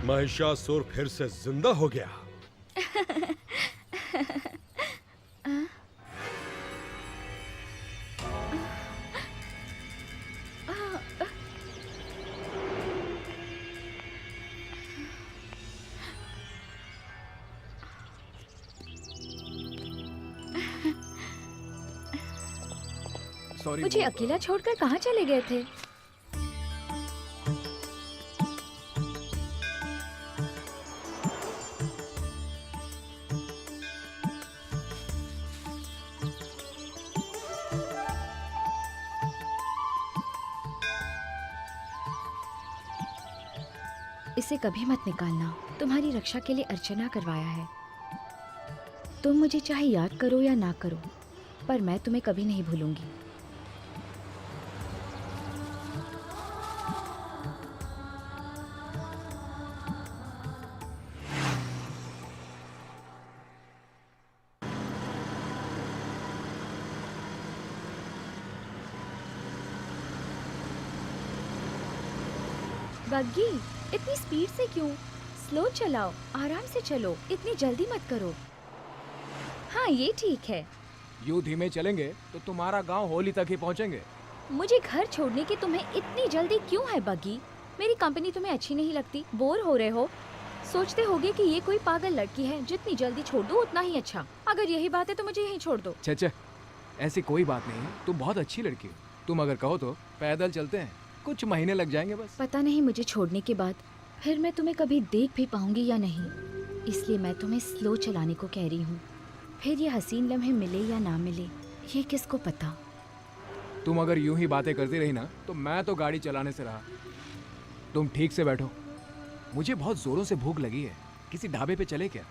[SPEAKER 9] महिषासुर फिर से जिंदा हो गया।
[SPEAKER 11] मुझे अकेला छोड़कर कहाँ चले गए थे? इसे कभी मत निकालना। तुम्हारी रक्षा के लिए अर्चना करवाया है। तुम मुझे चाहे याद करो या ना करो, पर मैं तुम्हें कभी नहीं भूलूंगी। बग्गी, इतनी स्पीड से क्यों? स्लो चलाओ, आराम से चलो, इतनी जल्दी मत करो। हाँ, ये ठीक है।
[SPEAKER 4] यूं धीमे चलेंगे तो तुम्हारा गांव होली तक ही पहुंचेंगे।
[SPEAKER 11] मुझे घर छोड़ने की तुम्हें इतनी जल्दी क्यों है बग्गी? मेरी कंपनी तुम्हें अच्छी नहीं लगती? बोर हो रहे हो? सोचते होगे कि ये कोई पागल लड़की है, जितनी जल्दी छोड़ दो उतना ही अच्छा। अगर यही बात है तो मुझे यहीं छोड़ दो।
[SPEAKER 4] छे, ऐसी कोई बात नहीं, तुम बहुत अच्छी लड़की हो। तुम अगर कहो तो पैदल चलते हैं, कुछ महीने लग जाएंगे बस।
[SPEAKER 11] पता नहीं मुझे छोड़ने के बाद फिर मैं तुम्हें कभी देख भी पाऊंगी या नहीं, इसलिए मैं तुम्हें स्लो चलाने को कह रही हूँ। फिर ये हसीन लम्हे मिले या ना मिले, ये किसको पता।
[SPEAKER 4] तुम अगर यूं ही बातें करती रही ना तो मैं तो गाड़ी चलाने से रहा। तुम ठीक से बैठो, मुझे बहुत जोरों से भूख लगी है। किसी ढाबे पे चले क्या?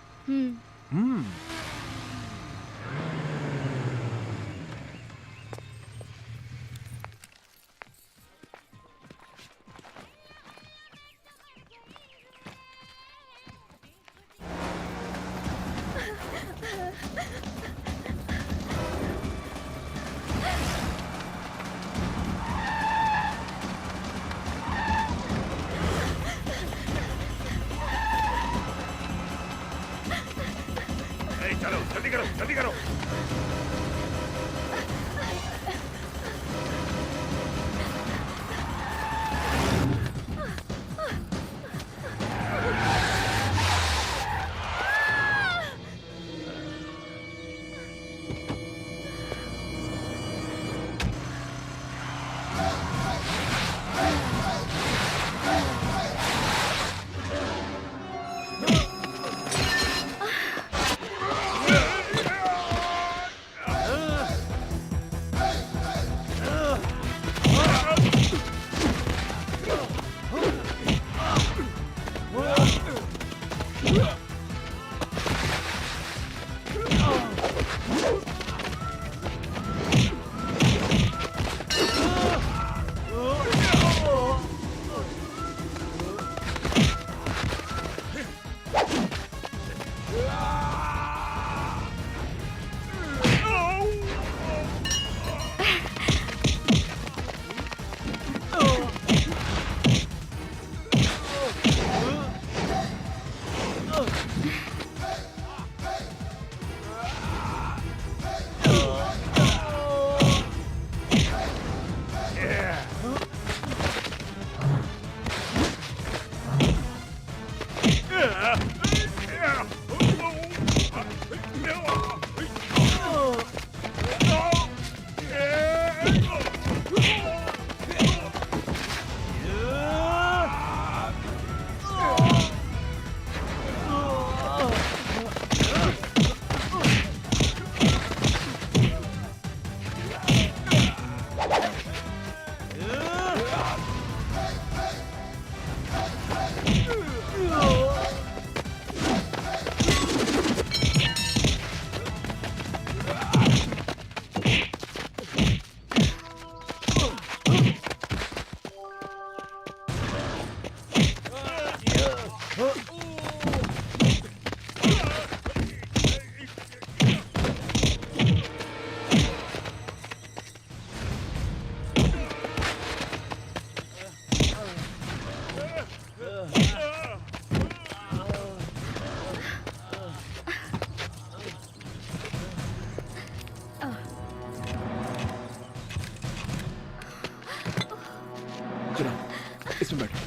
[SPEAKER 4] इसमें बैठो।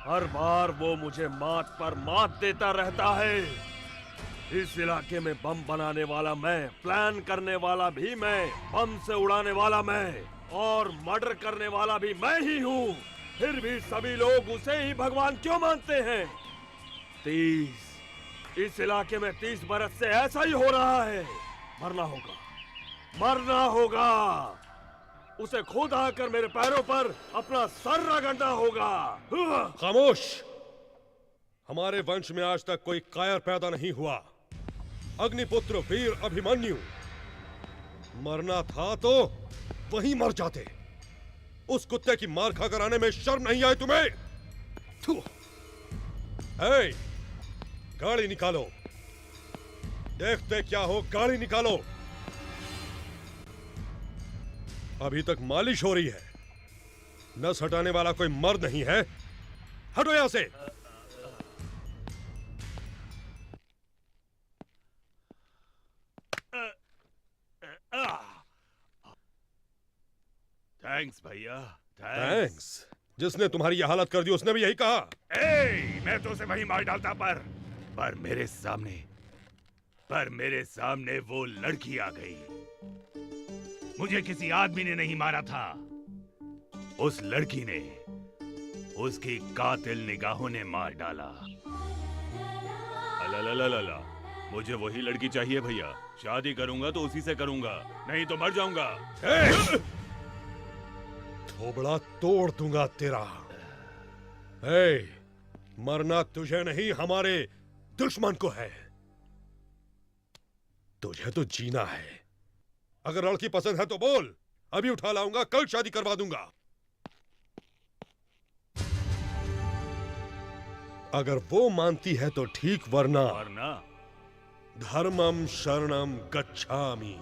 [SPEAKER 1] हर बार वो मुझे मात पर मात देता रहता है। इस इलाके में बम बनाने वाला मैं, प्लान करने वाला भी मैं, बम से उड़ाने वाला मैं और मर्डर करने वाला भी मैं ही हूँ। फिर भी सभी लोग उसे ही भगवान क्यों मानते हैं? 30 इस इलाके में 30 बरस से ऐसा ही हो रहा है। मरना होगा, मरना होगा। उसे खुद आकर मेरे पैरों पर अपना सर रगड़ना होगा।
[SPEAKER 9] खामोश! हमारे वंश में आज तक कोई कायर पैदा नहीं हुआ। अग्निपुत्र वीर अभिमन्यु, मरना था तो वहीं मर जाते। उस कुत्ते की मार खाकर आने में शर्म नहीं आई तुम्हें? थू! ए, गाड़ी निकालो। देखते क्या हो, गाड़ी निकालो। अभी तक मालिश हो रही है। नस हटाने वाला कोई मर्द नहीं है। हटो यहां से।
[SPEAKER 6] थैंक्स भैया,
[SPEAKER 9] थैंक्स। जिसने तुम्हारी यह हालत कर दी उसने भी यही कहा।
[SPEAKER 6] मैं तो उसे वहीं मार डालता पर मेरे सामने वो लड़की आ गई। मुझे किसी आदमी ने नहीं मारा था, उस लड़की ने, उसकी कातिल निगाहों ने मार डाला। अला, मुझे वही लड़की चाहिए भैया। शादी करूंगा तो उसी से करूंगा, नहीं तो मर जाऊंगा।
[SPEAKER 9] थोबड़ा तोड़ दूंगा तेरा। मरना तुझे नहीं, हमारे दुश्मन को है। तुझे तो जीना है। अगर लड़की पसंद है तो बोल, अभी उठा लाऊंगा, कल शादी करवा दूंगा। अगर वो मानती है तो ठीक, वरना धर्मम शरणम गच्छामि।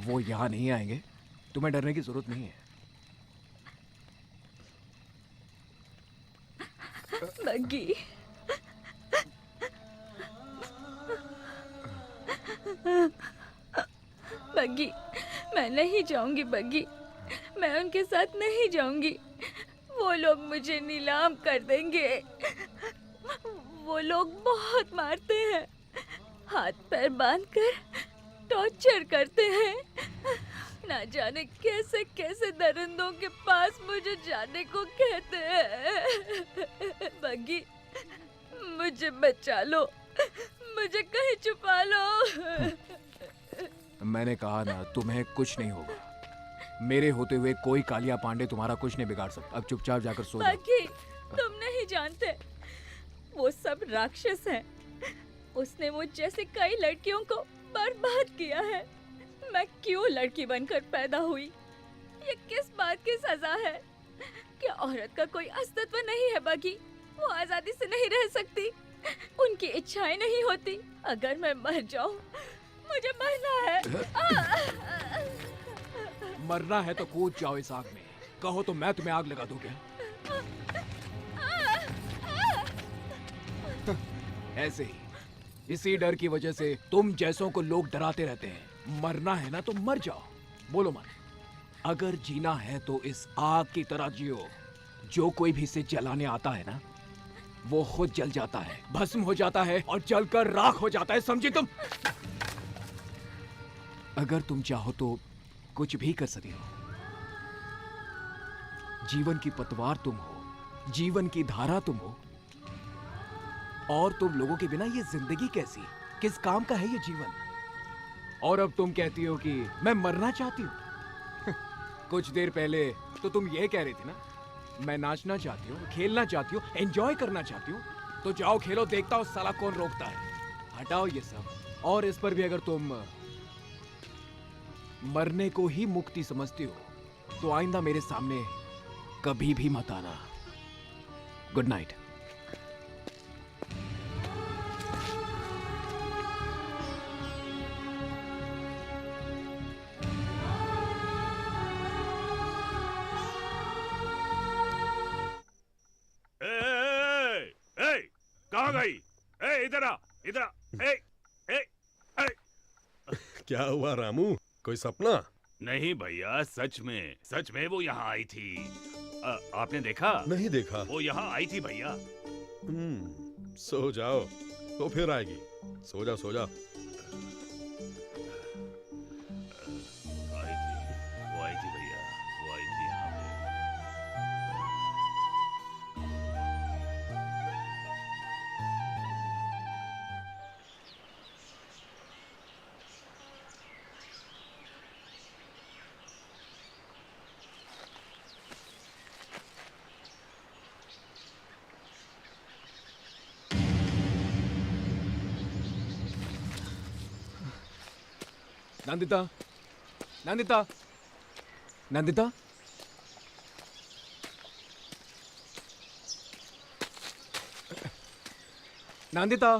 [SPEAKER 4] वो यहाँ नहीं आएंगे, तुम्हें डरने की जरूरत नहीं है।
[SPEAKER 11] बग्गी, बग्गी, मैं नहीं जाऊंगी बग्गी, मैं उनके साथ नहीं जाऊंगी। वो लोग मुझे नीलाम कर देंगे। वो लोग बहुत मारते हैं, हाथ पैर बांधकर टॉर्चर करते हैं। ना जाने कैसे कैसे दरिंदों के पास मुझे जाने को कहते हैं। बग्गी, मुझे बचा लो, मुझे कहीं छुपा लो।
[SPEAKER 4] मैंने कहा ना, तुम्हें कुछ नहीं होगा। मेरे होते हुए कोई कालिया पांडे तुम्हारा कुछ नहीं बिगाड़ सकता। अब चुपचाप जाकर सो जाओ।
[SPEAKER 11] बग्गी, तुम नहीं जानते, वो सब राक्षस हैं। उसने मुझ जैसे कई लड़कियों को बर्बाद किया है। मैं क्यों लड़की बनकर पैदा हुई? ये किस बात की सजा है? क्या औरत का कोई अस्तित्व नहीं है बग्गी? वो आजादी से नहीं रह सकती, उनकी इच्छाएं नहीं होती। अगर मैं मर जाऊं, मुझे मरना है।
[SPEAKER 4] मरना है तो कूद जाओ इस आग में। कहो तो मैं तुम्हें आग लगा दूं क्या? ऐसे ही, इसी डर की वजह से तुम जैसों को लोग डराते रहते हैं। मरना है ना तो मर जाओ। बोलो मन, अगर जीना है तो इस आग की तरह जियो। जो कोई भी इसे जलाने आता है ना, वो खुद जल जाता है, भस्म हो जाता है और जलकर राख हो जाता है। समझी तुम? अगर तुम चाहो तो कुछ भी कर सकते हो। जीवन की पतवार तुम हो, जीवन की धारा तुम हो। और तुम लोगों के बिना ये जिंदगी कैसी, किस काम का है ये जीवन? और अब तुम कहती हो कि मैं मरना चाहती हूँ। कुछ देर पहले तो तुम ये कह रही थी ना, मैं नाचना चाहती हूँ, खेलना चाहती हूँ, एंजॉय करना चाहती हूँ। तो जाओ खेलो, देखता हूँ साला कौन रोकता है। हटाओ ये सब। और इस पर भी अगर तुम मरने को ही मुक्ति समझती हो तो आइंदा मेरे सामने कभी भी मत आना। Good night.
[SPEAKER 6] कहाँ गई? इधर आ, इधर आ।
[SPEAKER 9] क्या हुआ रामू, कोई सपना?
[SPEAKER 6] नहीं भैया, सच में वो यहाँ आई थी। आपने देखा?
[SPEAKER 9] नहीं देखा।
[SPEAKER 6] वो यहाँ आई थी भैया।
[SPEAKER 9] सो जाओ, तो फिर आएगी। सो जाओ सो जाओ।
[SPEAKER 6] वो आई थी भैया, वो आई थी यहाँ पे।
[SPEAKER 4] नंदिता, नंदिता, नंदिता। नंदिता।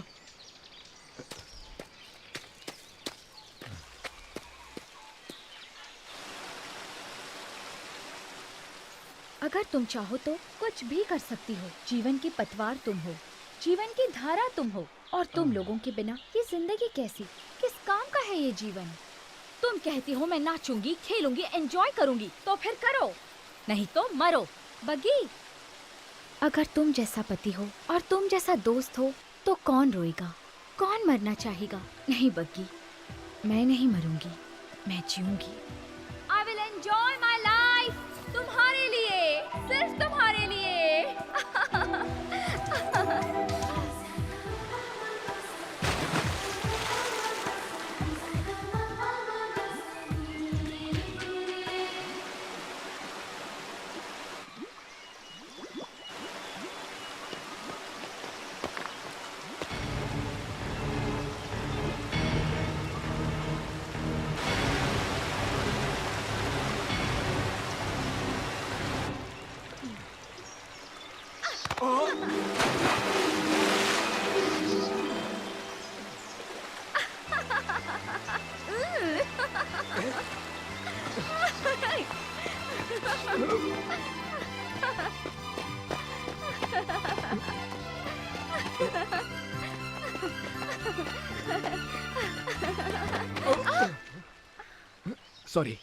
[SPEAKER 11] अगर तुम चाहो तो कुछ भी कर सकती हो। जीवन की पतवार तुम हो, जीवन की धारा तुम हो, और तुम लोगों के बिना ये जिंदगी कैसी, किस काम का है ये जीवन? तुम कहती हो मैं नाचूंगी, खेलूंगी, एंजॉय करूंगी, तो फिर करो, नहीं तो मरो। बग्गी, अगर तुम जैसा पति हो और तुम जैसा दोस्त हो तो कौन रोएगा, कौन मरना चाहेगा? नहीं बग्गी, मैं नहीं मरूंगी, मैं जीऊंगी। I will enjoy my life, तुम्हारे लिए, सिर्फ तुम्हारे लिए।
[SPEAKER 4] सॉरी।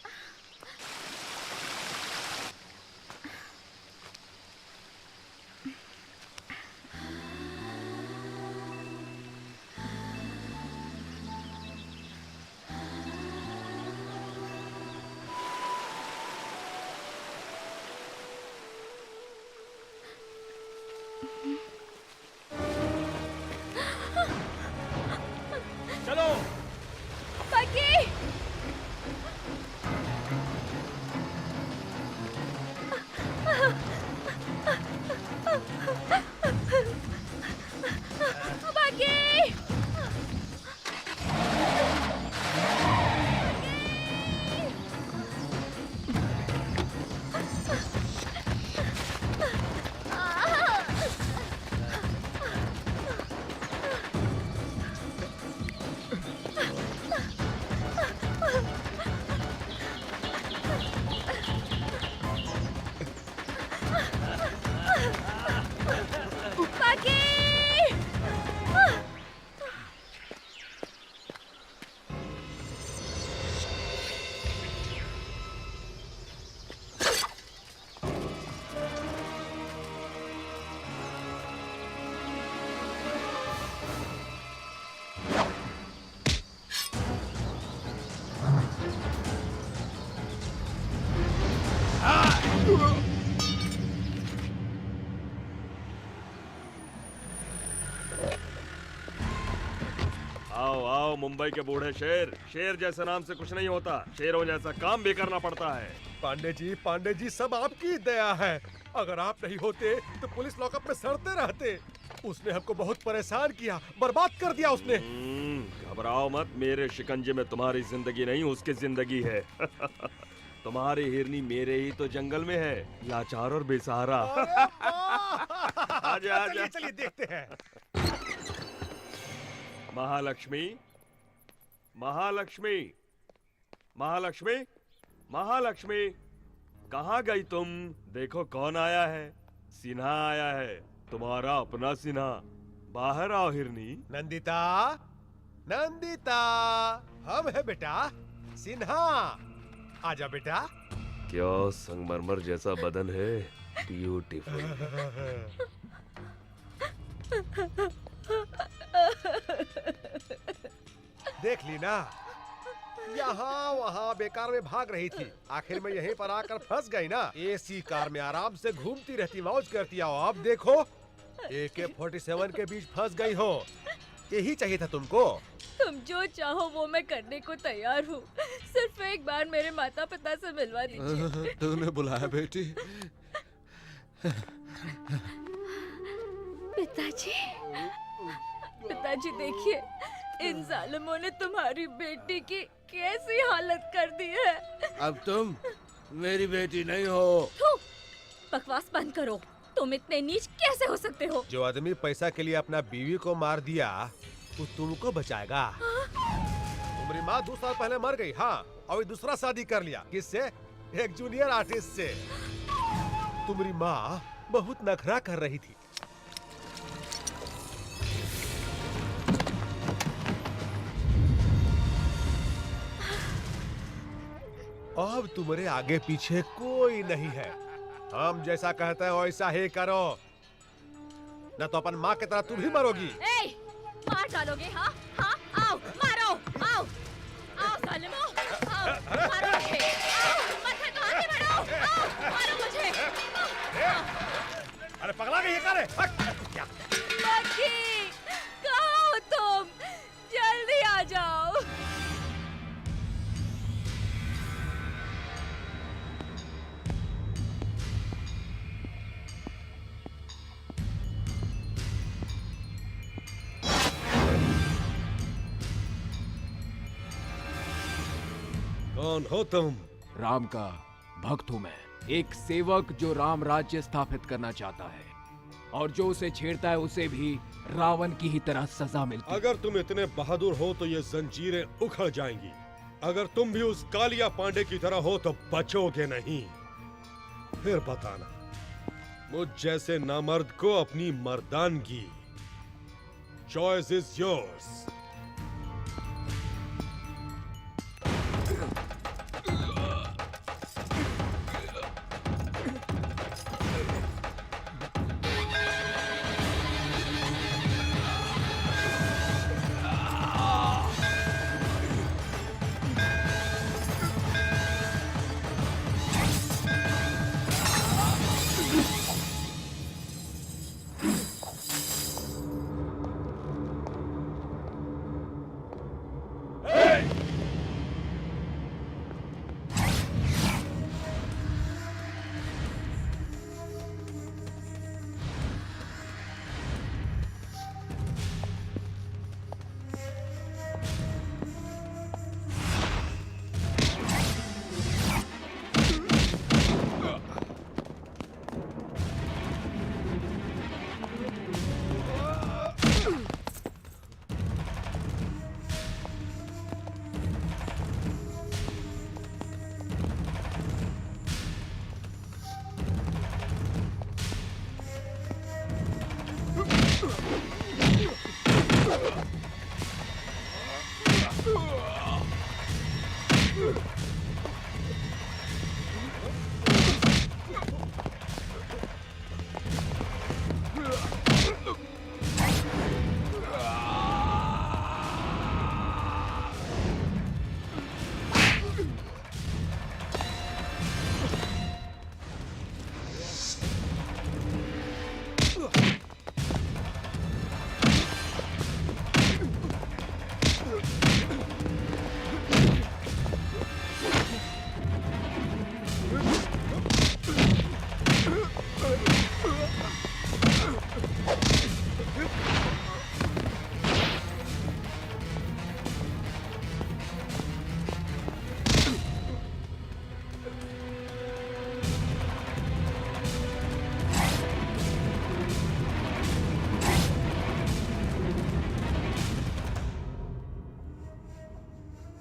[SPEAKER 5] चलो
[SPEAKER 11] बग्गी, बग्गी,
[SPEAKER 1] आओ आओ मुंबई के बूढ़े शेर। शेर जैसे नाम से कुछ नहीं होता, शेरों जैसा काम भी करना पड़ता है।
[SPEAKER 9] पांडे जी सब आपकी दया है। अगर आप नहीं होते तो पुलिस लॉकअप में सड़ते रहते। उसने हमको बहुत परेशान किया, बर्बाद कर दिया उसने।
[SPEAKER 1] घबराओ मत, मेरे शिकंजे में तुम्हारी जिंदगी नहीं उसकी जिंदगी है। तुम्हारी हिरनी मेरे ही तो जंगल में है, लाचार और बेसहारा। आजा आजा।
[SPEAKER 9] चलिए देखते हैं।
[SPEAKER 1] महालक्ष्मी, महालक्ष्मी, महालक्ष्मी, महालक्ष्मी, कहाँ गई तुम? देखो कौन आया है। सिन्हा आया है, तुम्हारा अपना सिन्हा। बाहर आओ हिरनी।
[SPEAKER 9] नंदिता, नंदिता, हम है बेटा सिन्हा। आजा बेटा।
[SPEAKER 1] क्या संगमरमर जैसा बदन है, ब्यूटीफुल।
[SPEAKER 9] देख ली ना, यहाँ वहाँ बेकार में भाग रही थी, आखिर में यहीं पर आकर फंस गई ना। एसी कार में आराम से घूमती रहती, मौज करती। आओ अब देखो, AK-47 के बीच फंस गई हो। यही चाहिए था तुमको।
[SPEAKER 11] तुम जो चाहो वो मैं करने को तैयार हूँ, सिर्फ एक बार मेरे माता पिता से मिलवा दीजिए।
[SPEAKER 7] तूने बुलाया बेटी?
[SPEAKER 11] पिताजी, पिताजी देखिए, इन जालिमों ने तुम्हारी बेटी की कैसी हालत कर दी है।
[SPEAKER 8] अब तुम मेरी बेटी नहीं हो।
[SPEAKER 11] थू, बकवास बंद करो। तुम इतने नीच कैसे हो सकते हो?
[SPEAKER 9] जो आदमी पैसा के लिए अपना बीवी को मार दिया, वो तुमको बचाएगा? तुम्हारी माँ 2 साल पहले मर गई। हाँ, और दूसरा शादी कर लिया। किससे? एक जूनियर आर्टिस्ट से। तुम्हारी माँ बहुत नखरा कर रही थी। अब तुम्हारे आगे पीछे कोई नहीं है। हम जैसा कहते हैं वैसा ही करो, न तो अपन माँ की तरह तुम भी मरोगी।
[SPEAKER 11] ए, मार डालोगे? हाँ हाँ, आओ मारो, आओ आओ जालिमों, आओ मारो मुझे, आओ मत हटो, आगे बढ़ो, आओ मारो मुझे।
[SPEAKER 9] अरे पगला गई है क्या रे?
[SPEAKER 11] लकी, कहाँ हो तुम? जल्दी आ जाओ।
[SPEAKER 9] कौन हो तुम?
[SPEAKER 4] राम का भक्त हूं मैं, एक सेवक जो राम राज्य स्थापित करना चाहता है, और जो उसे छेड़ता है उसे भी रावण की ही तरह सजा मिलती है।
[SPEAKER 9] अगर तुम इतने बहादुर हो तो ये जंजीरें उखड़ जाएंगी। अगर तुम भी उस कालिया पांडे की तरह हो तो बचोगे नहीं। फिर बताना, मुझ जैसे नामर्द को अपनी मर्दानगी। Choice is yours.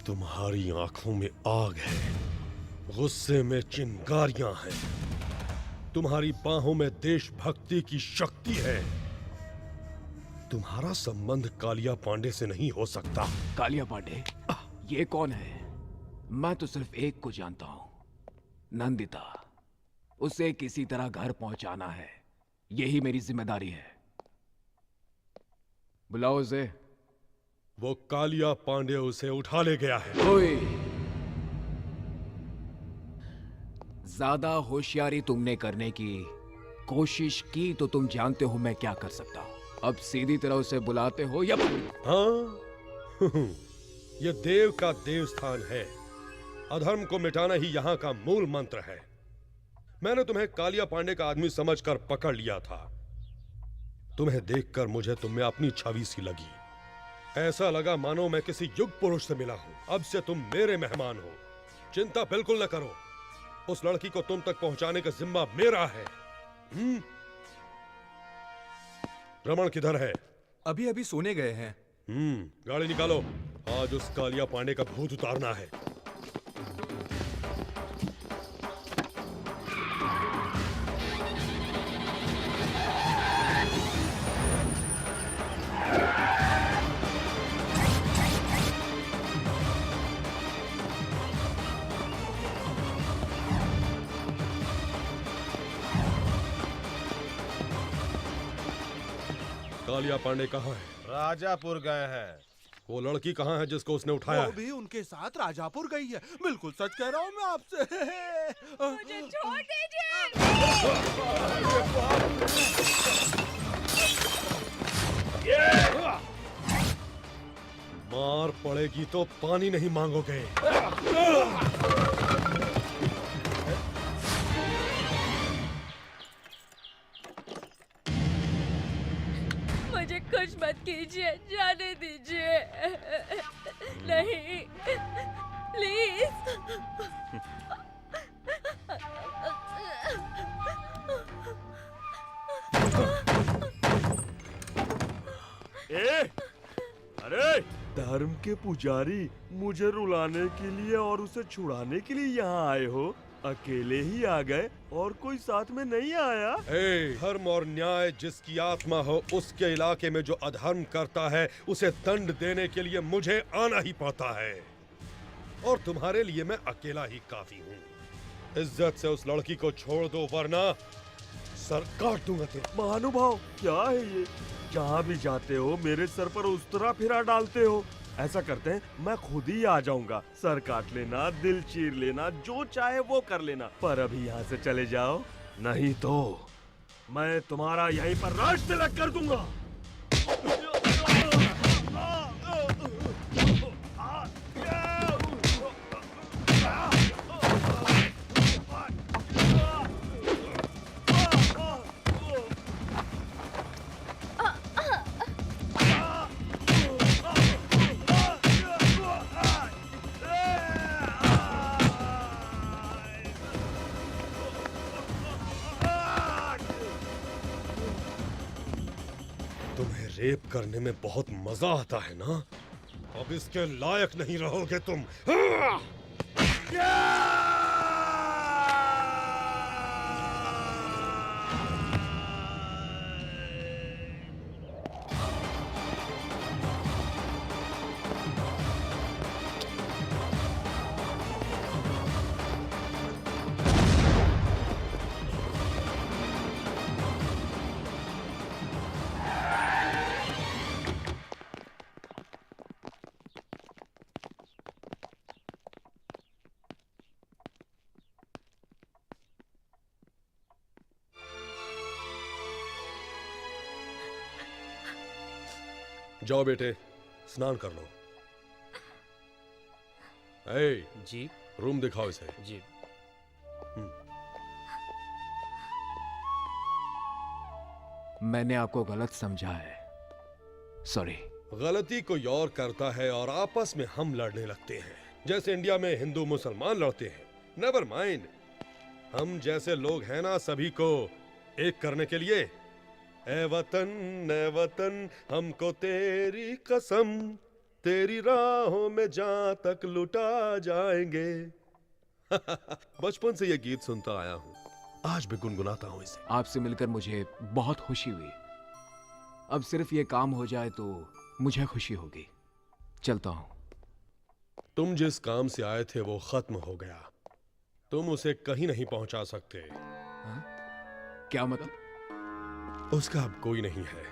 [SPEAKER 1] तुम्हारी आंखों में आग है, गुस्से में चिंगारियां हैं, तुम्हारी बाहों में देशभक्ति की शक्ति है। तुम्हारा संबंध कालिया पांडे से नहीं हो सकता।
[SPEAKER 4] कालिया पांडे? ये कौन है? मैं तो सिर्फ एक को जानता हूं, नंदिता। उसे किसी तरह घर पहुंचाना है, यही मेरी जिम्मेदारी है। बुलाओ उसे।
[SPEAKER 1] वो कालिया पांडे उसे उठा ले गया है।
[SPEAKER 4] ओए, ज्यादा होशियारी तुमने करने की कोशिश की तो तुम जानते हो मैं क्या कर सकता हूं। अब सीधी तरह उसे बुलाते हो या?
[SPEAKER 1] हाँ ये देव का देवस्थान है, अधर्म को मिटाना ही यहाँ का मूल मंत्र है। मैंने तुम्हें कालिया पांडे का आदमी समझकर पकड़ लिया था। तुम्हें देखकर मुझे तुम में अपनी छवि सी लगी। ऐसा लगा मानो मैं किसी युग पुरुष से मिला हूं। अब से तुम मेरे मेहमान हो, चिंता बिल्कुल न करो। उस लड़की को तुम तक पहुंचाने का जिम्मा मेरा है। रमन किधर है?
[SPEAKER 7] अभी अभी सोने गए हैं।
[SPEAKER 1] गाड़ी निकालो, आज उस कालिया पांडे का भूत उतारना है। कालिया पांडे कहाँ है?
[SPEAKER 9] राजापुर गए हैं।
[SPEAKER 1] वो लड़की कहाँ है जिसको उसने उठाया?
[SPEAKER 3] वो भी उनके साथ राजापुर गई है। बिल्कुल सच कह रहा हूँ मैं आपसे।
[SPEAKER 2] मुझे छोड़ दीजिए।
[SPEAKER 1] मार पड़ेगी तो पानी नहीं मांगोगे।
[SPEAKER 2] मुझे कुछ मत कीजिए, जाने दीजिए। नहीं, प्लीज।
[SPEAKER 1] अरे
[SPEAKER 12] धर्म के पुजारी, मुझे रुलाने के लिए और उसे छुड़ाने के लिए यहाँ आए हो? अकेले ही आ गए और कोई साथ में नहीं आया?
[SPEAKER 1] धर्म और न्याय जिसकी आत्मा हो, उसके इलाके में जो अधर्म करता है उसे दंड देने के लिए मुझे आना ही पड़ता है। और तुम्हारे लिए मैं अकेला ही काफी हूँ। इज्जत से उस लड़की को छोड़ दो वरना सर काट दूंगा तेरा।
[SPEAKER 12] महानुभाव, क्या है ये? जहाँ भी जाते हो मेरे सर पर उस तरह फिरा डालते हो। ऐसा करते हैं, मैं खुद ही आ जाऊंगा। सर काट लेना, दिल चीर लेना, जो चाहे वो कर लेना, पर अभी यहाँ से चले जाओ, नहीं तो मैं तुम्हारा यहीं पर राज तिलक कर दूंगा।
[SPEAKER 1] रेप करने में बहुत मजा आता है ना? अब इसके लायक नहीं रहोगे तुम। जाओ बेटे, स्नान कर लो।
[SPEAKER 13] जी
[SPEAKER 1] रूम दिखाओ इसे।
[SPEAKER 13] जी।
[SPEAKER 4] मैंने आपको गलत समझा है, सॉरी।
[SPEAKER 1] गलती कोई और करता है और आपस में हम लड़ने लगते हैं, जैसे इंडिया में हिंदू मुसलमान लड़ते हैं। नेवर माइंड, हम जैसे लोग हैं ना, सभी को एक करने के लिए। ए वतन हमको तेरी कसम,
[SPEAKER 13] तेरी राहों में जहां तक लुटा जाएंगे। बचपन से ये गीत सुनता आया हूं, आज भी गुनगुनाता हूं इसे।
[SPEAKER 4] आपसे मिलकर मुझे बहुत खुशी हुई। अब सिर्फ ये काम हो जाए तो मुझे खुशी होगी। चलता हूं।
[SPEAKER 13] तुम जिस काम से आए थे वो खत्म हो गया, तुम उसे कहीं नहीं पहुंचा सकते।
[SPEAKER 4] क्या मतलब?
[SPEAKER 13] उसका अब कोई नहीं है।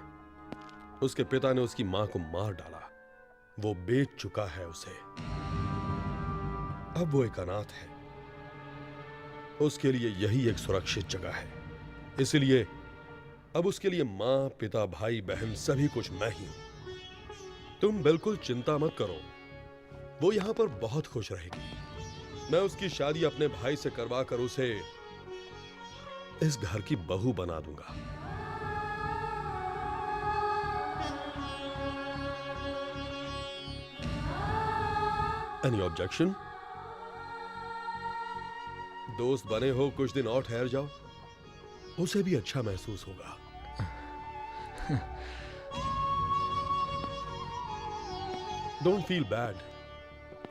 [SPEAKER 13] उसके पिता ने उसकी मां को मार डाला, वो बेच चुका है उसे। अब वो एक अनाथ है। उसके लिए यही एक सुरक्षित जगह है, इसलिए अब उसके लिए मां, पिता, भाई, बहन सभी कुछ मैं ही हूं। तुम बिल्कुल चिंता मत करो, वो यहां पर बहुत खुश रहेगी। मैं उसकी शादी अपने भाई से करवा कर उसे इस घर की बहू बना दूंगा। Any objection? दोस्त बने हो, कुछ दिन और ठहर जाओ, उसे भी अच्छा महसूस होगा। Don't feel bad.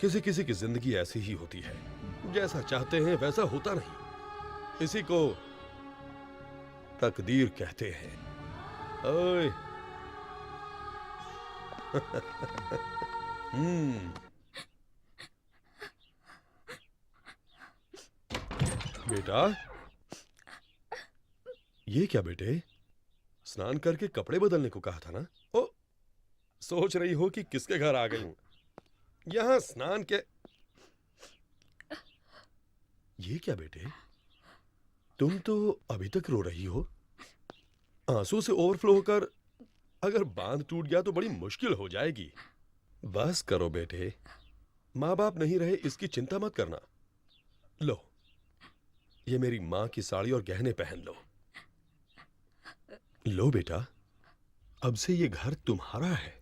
[SPEAKER 13] किसी किसी की जिंदगी ऐसी ही होती है, जैसा चाहते हैं वैसा होता नहीं। इसी को तकदीर कहते हैं। ओए बेटा, ये क्या बेटे? स्नान करके कपड़े बदलने को कहा था ना? ओ, सोच रही हो कि किसके घर आ गई हूं? यहां स्नान के। ये क्या बेटे, तुम तो अभी तक रो रही हो। आंसू से ओवरफ्लो होकर अगर बांध टूट गया तो बड़ी मुश्किल हो जाएगी। बस करो बेटे, माँ बाप नहीं रहे इसकी चिंता मत करना। लो, ये मेरी मां की साड़ी और गहने पहन लो। लो बेटा, अब से ये घर तुम्हारा है,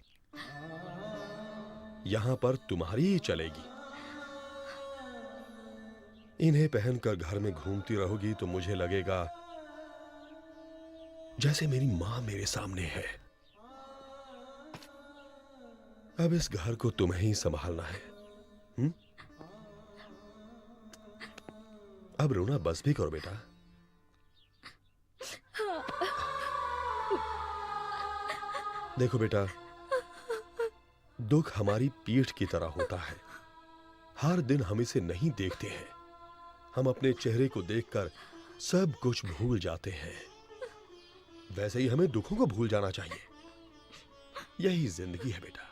[SPEAKER 13] यहां पर तुम्हारी ही चलेगी। इन्हें पहनकर घर में घूमती रहोगी तो मुझे लगेगा जैसे मेरी मां मेरे सामने है। अब इस घर को तुम्हें ही संभालना है। अब रोना बस भी करो बेटा। देखो बेटा, दुख हमारी पीठ की तरह होता है। हर दिन हम इसे नहीं देखते हैं। हम अपने चेहरे को देखकर सब कुछ भूल जाते हैं। वैसे ही हमें दुखों को भूल जाना चाहिए। यही जिंदगी है बेटा।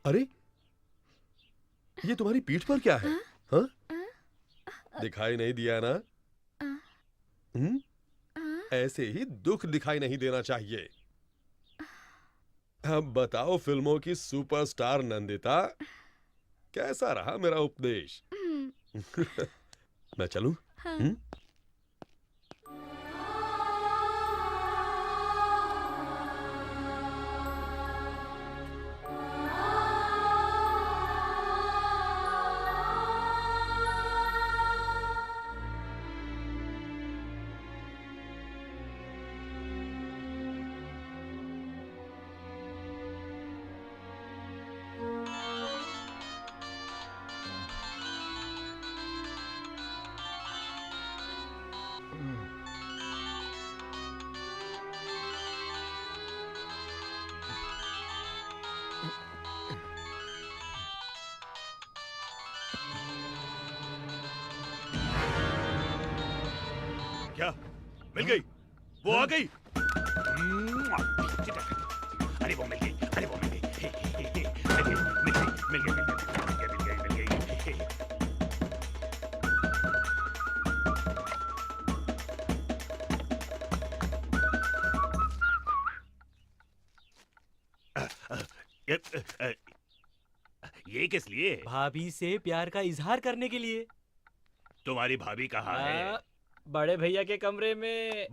[SPEAKER 13] अरे, ये तुम्हारी पीठ पर क्या है? हाँ? दिखाई नहीं दिया ना? ऐसे ही दुख दिखाई नहीं देना चाहिए। अब बताओ फिल्मों की सुपरस्टार नंदिता, कैसा रहा मेरा उपदेश? मैं चलूं?
[SPEAKER 6] क्या मिल गई? वो आ गई? अरे वो मिल गई, अरे वो मिल गई, मिल गई। ये किस लिए?
[SPEAKER 5] भाभी से प्यार का इजहार करने के लिए।
[SPEAKER 6] तुम्हारी भाभी कहाँ है?
[SPEAKER 5] बड़े भैया के कमरे में।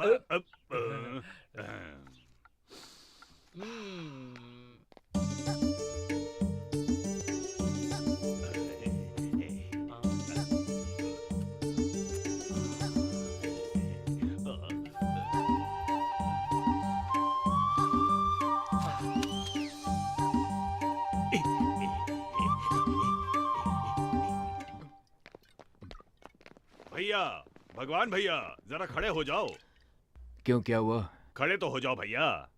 [SPEAKER 6] भैया, भगवान भैया, जरा खड़े हो जाओ।
[SPEAKER 4] क्यों, क्या हुआ?
[SPEAKER 6] खड़े तो हो जाओ भैया।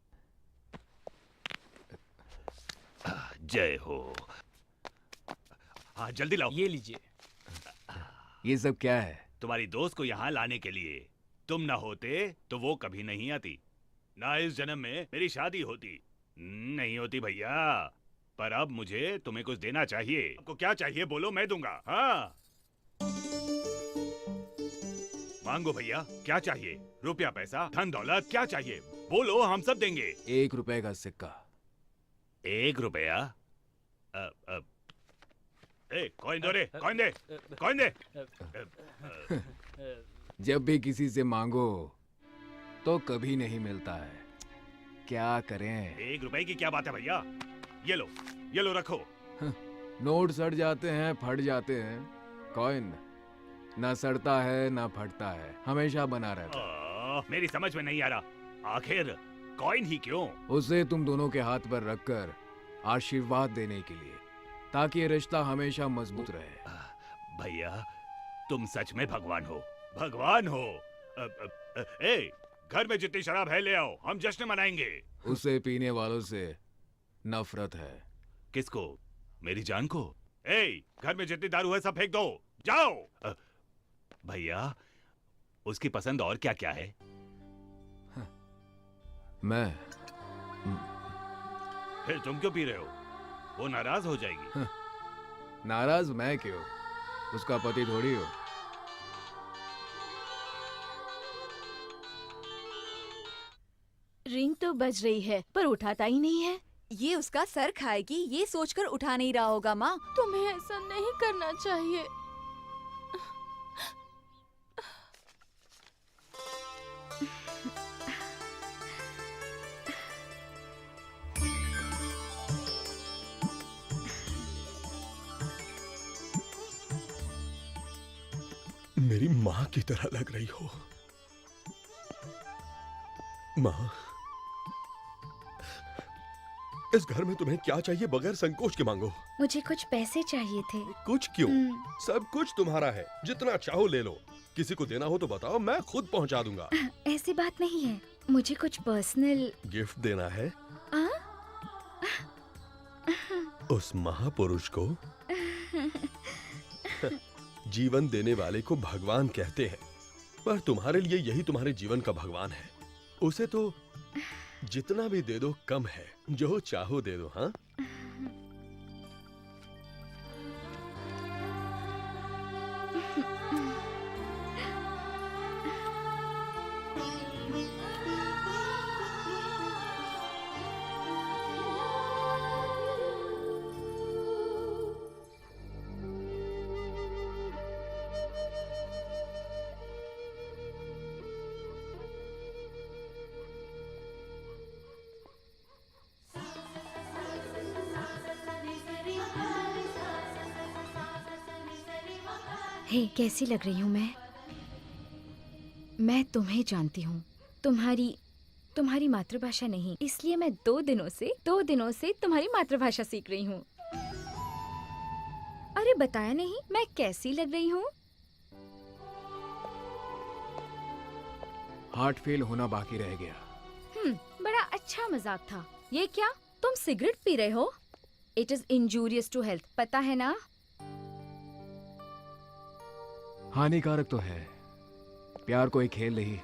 [SPEAKER 6] जय हो। हाँ जल्दी लाओ।
[SPEAKER 4] ये लीजिए। ये सब क्या है?
[SPEAKER 6] तुम्हारी दोस्त को यहाँ लाने के लिए। तुम ना होते तो वो कभी नहीं आती, ना इस जन्म में मेरी शादी होती। नहीं होती भैया। पर अब मुझे तुम्हें कुछ देना चाहिए। आपको क्या चाहिए बोलो, मैं दूंगा। हाँ मांगो भैया, क्या चाहिए? रुपया, पैसा, धन दौलत, क्या चाहिए बोलो, हम सब देंगे।
[SPEAKER 4] 1 रुपए का सिक्का।
[SPEAKER 6] 1 रुपया? कॉइन दो रे, कॉइन दे, कॉइन दे।
[SPEAKER 4] जब भी किसी से मांगो तो कभी नहीं मिलता है, क्या करें?
[SPEAKER 6] 1 रुपए की क्या बात है भैया? ये लो रखो।
[SPEAKER 4] नोट सड़ जाते हैं, फट जाते हैं। कॉइन ना सड़ता है ना फटता है, हमेशा बना रहता है।
[SPEAKER 6] मेरी समझ में नहीं आ रहा, आखिर कॉइन ही क्यों?
[SPEAKER 4] उसे तुम दोनों के हाथ पर रखकर आशीर्वाद देने के लिए, ताकि ये रिश्ता हमेशा मजबूत रहे।
[SPEAKER 6] भैया तुम सच में भगवान हो, भगवान हो। घर में जितनी शराब है ले आओ, हम जश्न मनाएंगे।
[SPEAKER 4] उसे पीने वालों से नफरत है।
[SPEAKER 6] किसको? मेरी जान को? घर में जितनी दारू है सब फेंक दो, जाओ। भैया उसकी पसंद और क्या क्या है?
[SPEAKER 4] मैं।
[SPEAKER 6] फिर तुम क्यों पी रहे हो? वो नाराज हो जाएगी।
[SPEAKER 4] नाराज मैं क्यों? उसका पति थोड़ी हो।
[SPEAKER 2] रिंग तो बज रही है पर उठाता ही नहीं है।
[SPEAKER 14] ये उसका सर खाएगी, ये सोचकर उठा नहीं रहा होगा। माँ,
[SPEAKER 2] तुम्हें ऐसा नहीं करना चाहिए।
[SPEAKER 13] मेरी माँ की तरह लग रही हो। माँ, इस घर में तुम्हें क्या चाहिए बगैर संकोच के मांगो।
[SPEAKER 11] मुझे कुछ पैसे चाहिए थे।
[SPEAKER 13] कुछ क्यों? सब कुछ तुम्हारा है, जितना चाहो ले लो। किसी को देना हो तो बताओ, मैं खुद पहुंचा दूंगा।
[SPEAKER 11] ऐसी बात नहीं है, मुझे कुछ पर्सनल
[SPEAKER 13] गिफ्ट देना है। उस महापुरुष को जीवन देने वाले को भगवान कहते हैं, पर तुम्हारे लिए यही तुम्हारे जीवन का भगवान है। उसे तो जितना भी दे दो कम है, जो चाहो दे दो। हाँ
[SPEAKER 11] हे, कैसी लग रही हूँ मैं तुम्हें जानती हूँ, तुम्हारी मातृभाषा नहीं, इसलिए मैं 2 दिनों से तुम्हारी मातृभाषा सीख रही हूँ। अरे बताया नहीं मैं कैसी लग रही हूँ?
[SPEAKER 4] हार्ट फेल होना बाकी रह गया।
[SPEAKER 11] बड़ा अच्छा मजाक था। ये क्या, तुम सिगरेट पी रहे हो? It is injurious to health, पता है ना?
[SPEAKER 4] हानिकारक तो है, प्यार कोई खेल नहीं,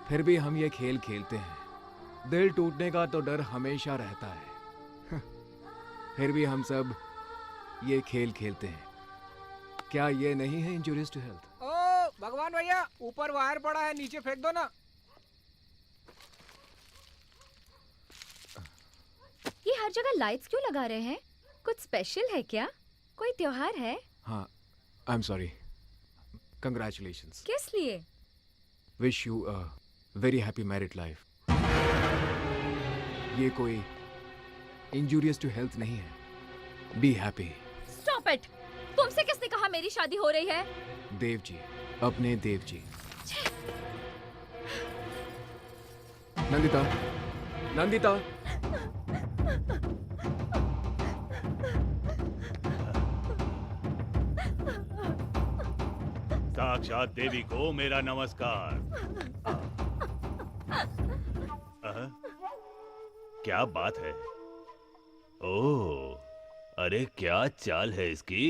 [SPEAKER 4] फिर भी हम ये खेल खेलते हैं। दिल टूटने का तो डर हमेशा रहता है, फिर भी हम सब ये खेल खेलते हैं। क्या ये नहीं है इंजूरियस टू हेल्थ?
[SPEAKER 10] ओ भगवान भैया, ऊपर वायर पड़ा है, नीचे फेंक दो ना।
[SPEAKER 11] ये हर जगह लाइट्स क्यों लगा रहे हैं? कुछ स्पेशल है क्या? कोई त्योहार है?
[SPEAKER 4] हाँ, आई एम सॉरी। कंग्रेचुलेशंस।
[SPEAKER 11] किस लिए?
[SPEAKER 4] Wish you a very happy married life. ये कोई इंजूरियस टू हेल्थ नहीं है। Be happy.
[SPEAKER 11] Stop it! तुमसे किसने कहा मेरी शादी हो रही है?
[SPEAKER 4] देव जी, अपने देव जी। नंदिता, नंदिता।
[SPEAKER 6] साक्षात देवी को मेरा नमस्कार। क्या बात है? ओह, अरे क्या चाल है इसकी।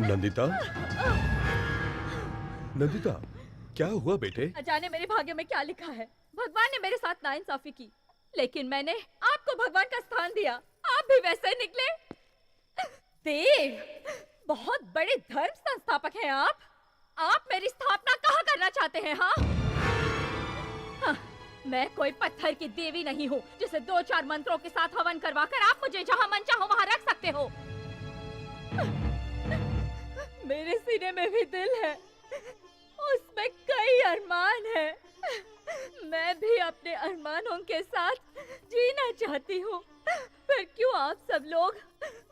[SPEAKER 13] नंदिता, नंदिता, क्या हुआ बेटे?
[SPEAKER 11] जाने मेरे भाग्य में क्या लिखा है। भगवान ने मेरे साथ नाइंसाफी की, लेकिन मैंने आपको भगवान का स्थान दिया। आप भी वैसे ही निकले। देव, बहुत बड़े धर्म संस्थापक हैं आप। आप मेरी स्थापना कहाँ करना चाहते हैं? हाँ, मैं कोई पत्थर की देवी नहीं हूँ जिसे 2-4 मंत्रों के साथ हवन करवाकर आप मुझे जहाँ मन चाहो वहाँ रख सकते हो। मेरे सीने में भी दिल है, उसमें कई अरमान है। मैं भी अपने अरमानों के साथ जीना चाहती हूँ। फिर क्यों आप सब लोग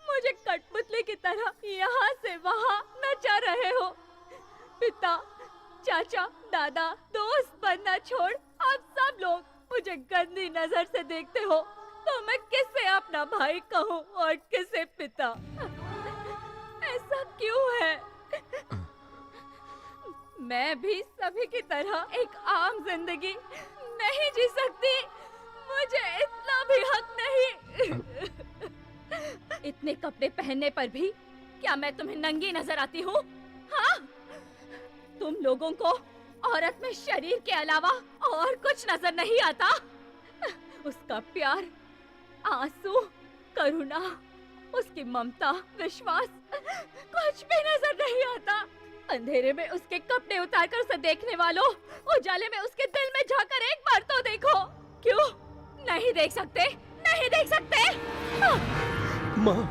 [SPEAKER 11] मुझे कठपुतली की तरह यहाँ से वहाँ नचा रहे हो? पिता, चाचा, दादा, दोस्त बनना छोड़ आप सब लोग मुझे गंदी नजर से देखते हो। तो मैं किसे अपना भाई कहूँ और किसे पिता? ऐसा क्यों है? मैं भी सभी की तरह एक आम जिंदगी नहीं जी सकती। मुझे इतना भी हक नहीं। इतने कपड़े पहनने पर भी क्या मैं तुम्हें नंगी नजर आती हूँ? हाँ? तुम लोगों को औरत में शरीर के अलावा और कुछ नजर नहीं आता? उसका प्यार, आंसू, करुणा, उसकी ममता, विश्वास, कुछ भी नजर नहीं आता। अंधेरे में उसके कपड़े उतारकर उसे देखने वालों, उजाले में उसके दिल में झांककर एक बार तो देखो। क्यों नहीं देख सकते? नहीं देख सकते?
[SPEAKER 13] माँ,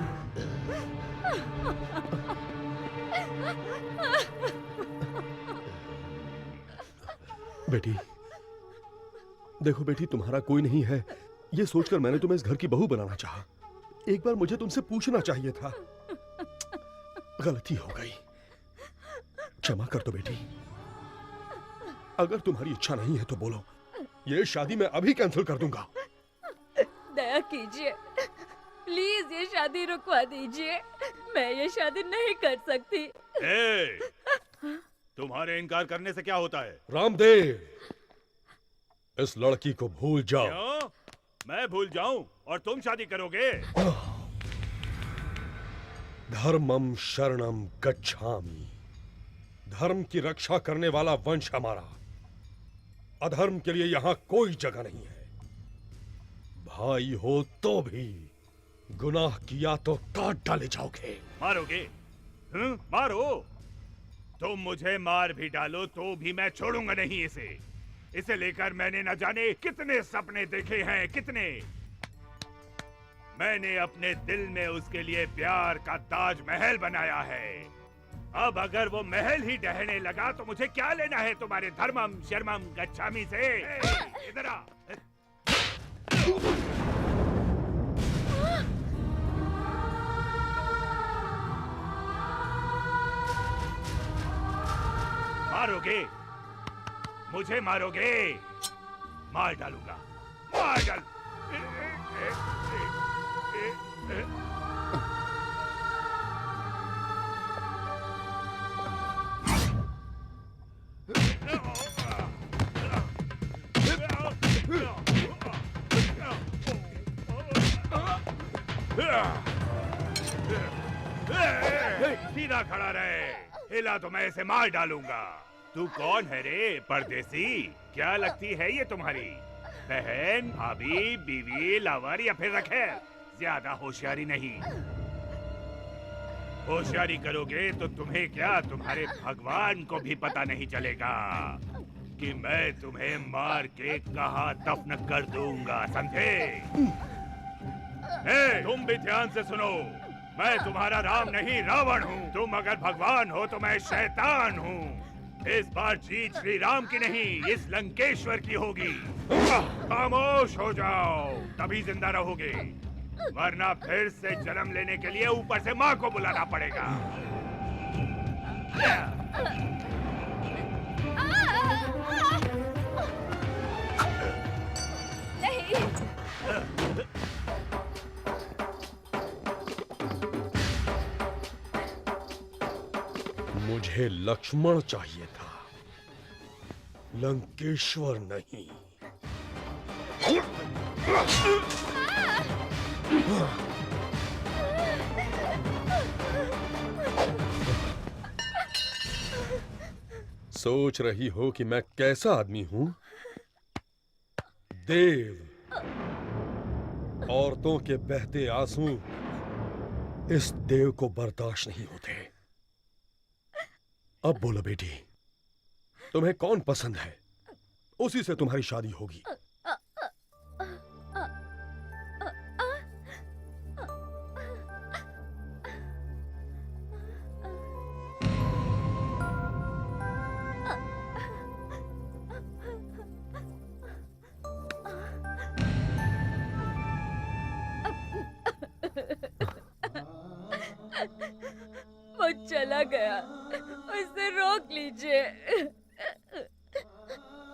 [SPEAKER 13] बेटी, देखो बेटी, तुम्हारा कोई नहीं है ये सोचकर मैंने तुम्हें इस घर की बहू बनाना चाहा। एक बार मुझे तुमसे पूछना चाहिए था। गलती हो गई, क्षमा कर दो बेटी। अगर तुम्हारी इच्छा नहीं है तो बोलो, ये शादी मैं अभी कैंसिल कर दूंगा।
[SPEAKER 11] दया कीजिए, प्लीज ये शादी रुकवा दीजिए। मैं ये शादी नहीं कर सकती।
[SPEAKER 6] तुम्हारे इनकार करने से क्या होता है?
[SPEAKER 13] रामदेव, इस लड़की को भूल जाओ।
[SPEAKER 6] क्यों? मैं भूल जाऊं और तुम शादी करोगे?
[SPEAKER 13] धर्मम शरणम गच्छामि। धर्म की रक्षा करने वाला वंश हमारा। अधर्म के लिए यहाँ कोई जगह नहीं है। भाई हो तो भी गुनाह किया तो काट डाले जाओगे।
[SPEAKER 6] मारोगे? मारो। तुम मुझे मार भी डालो तो भी मैं छोड़ूंगा नहीं इसे। इसे लेकर मैंने न जाने कितने सपने देखे हैं, कितने। मैंने अपने दिल में उसके लिए प्यार का ताजमहल बनाया है। अब अगर वो महल ही ढहने लगा तो मुझे क्या लेना है तुम्हारे धर्मम शर्मम गच्छामी से? इधर आ। मारोगे? मुझे मारोगे? मार डालूंगा, मार डाल। सीधा खड़ा रहे, हिला तो मैं इसे मार डालूंगा। तू कौन है रे परदेसी? क्या लगती है ये तुम्हारी बहन, भाभी, बीवी, लावर या फिर रखेल? ज्यादा होशियारी नहीं। होशियारी करोगे तो तुम्हें क्या, तुम्हारे भगवान को भी पता नहीं चलेगा कि मैं तुम्हें मार के कहाँ दफन कर दूंगा, समझे? तुम भी ध्यान से सुनो, मैं तुम्हारा राम नहीं रावण हूँ। तुम अगर भगवान हो तो मैं शैतान हूँ। इस बार जीत श्री राम की नहीं, इस लंकेश्वर की होगी। खामोश हो जाओ, तभी जिंदा रहोगे। वरना फिर से जन्म लेने के लिए ऊपर से माँ को बुलाना पड़ेगा।
[SPEAKER 13] मुझे लक्ष्मण चाहिए था, लंकेश्वर नहीं। सोच रही हो कि मैं कैसा आदमी हूं? देव। औरतों के बहते आंसू इस देव को बर्दाश्त नहीं होते। अब बोलो बेटी, तुम्हें कौन पसंद है? उसी से तुम्हारी शादी होगी।
[SPEAKER 11] वो चला गया, उसे रोक लीजिए।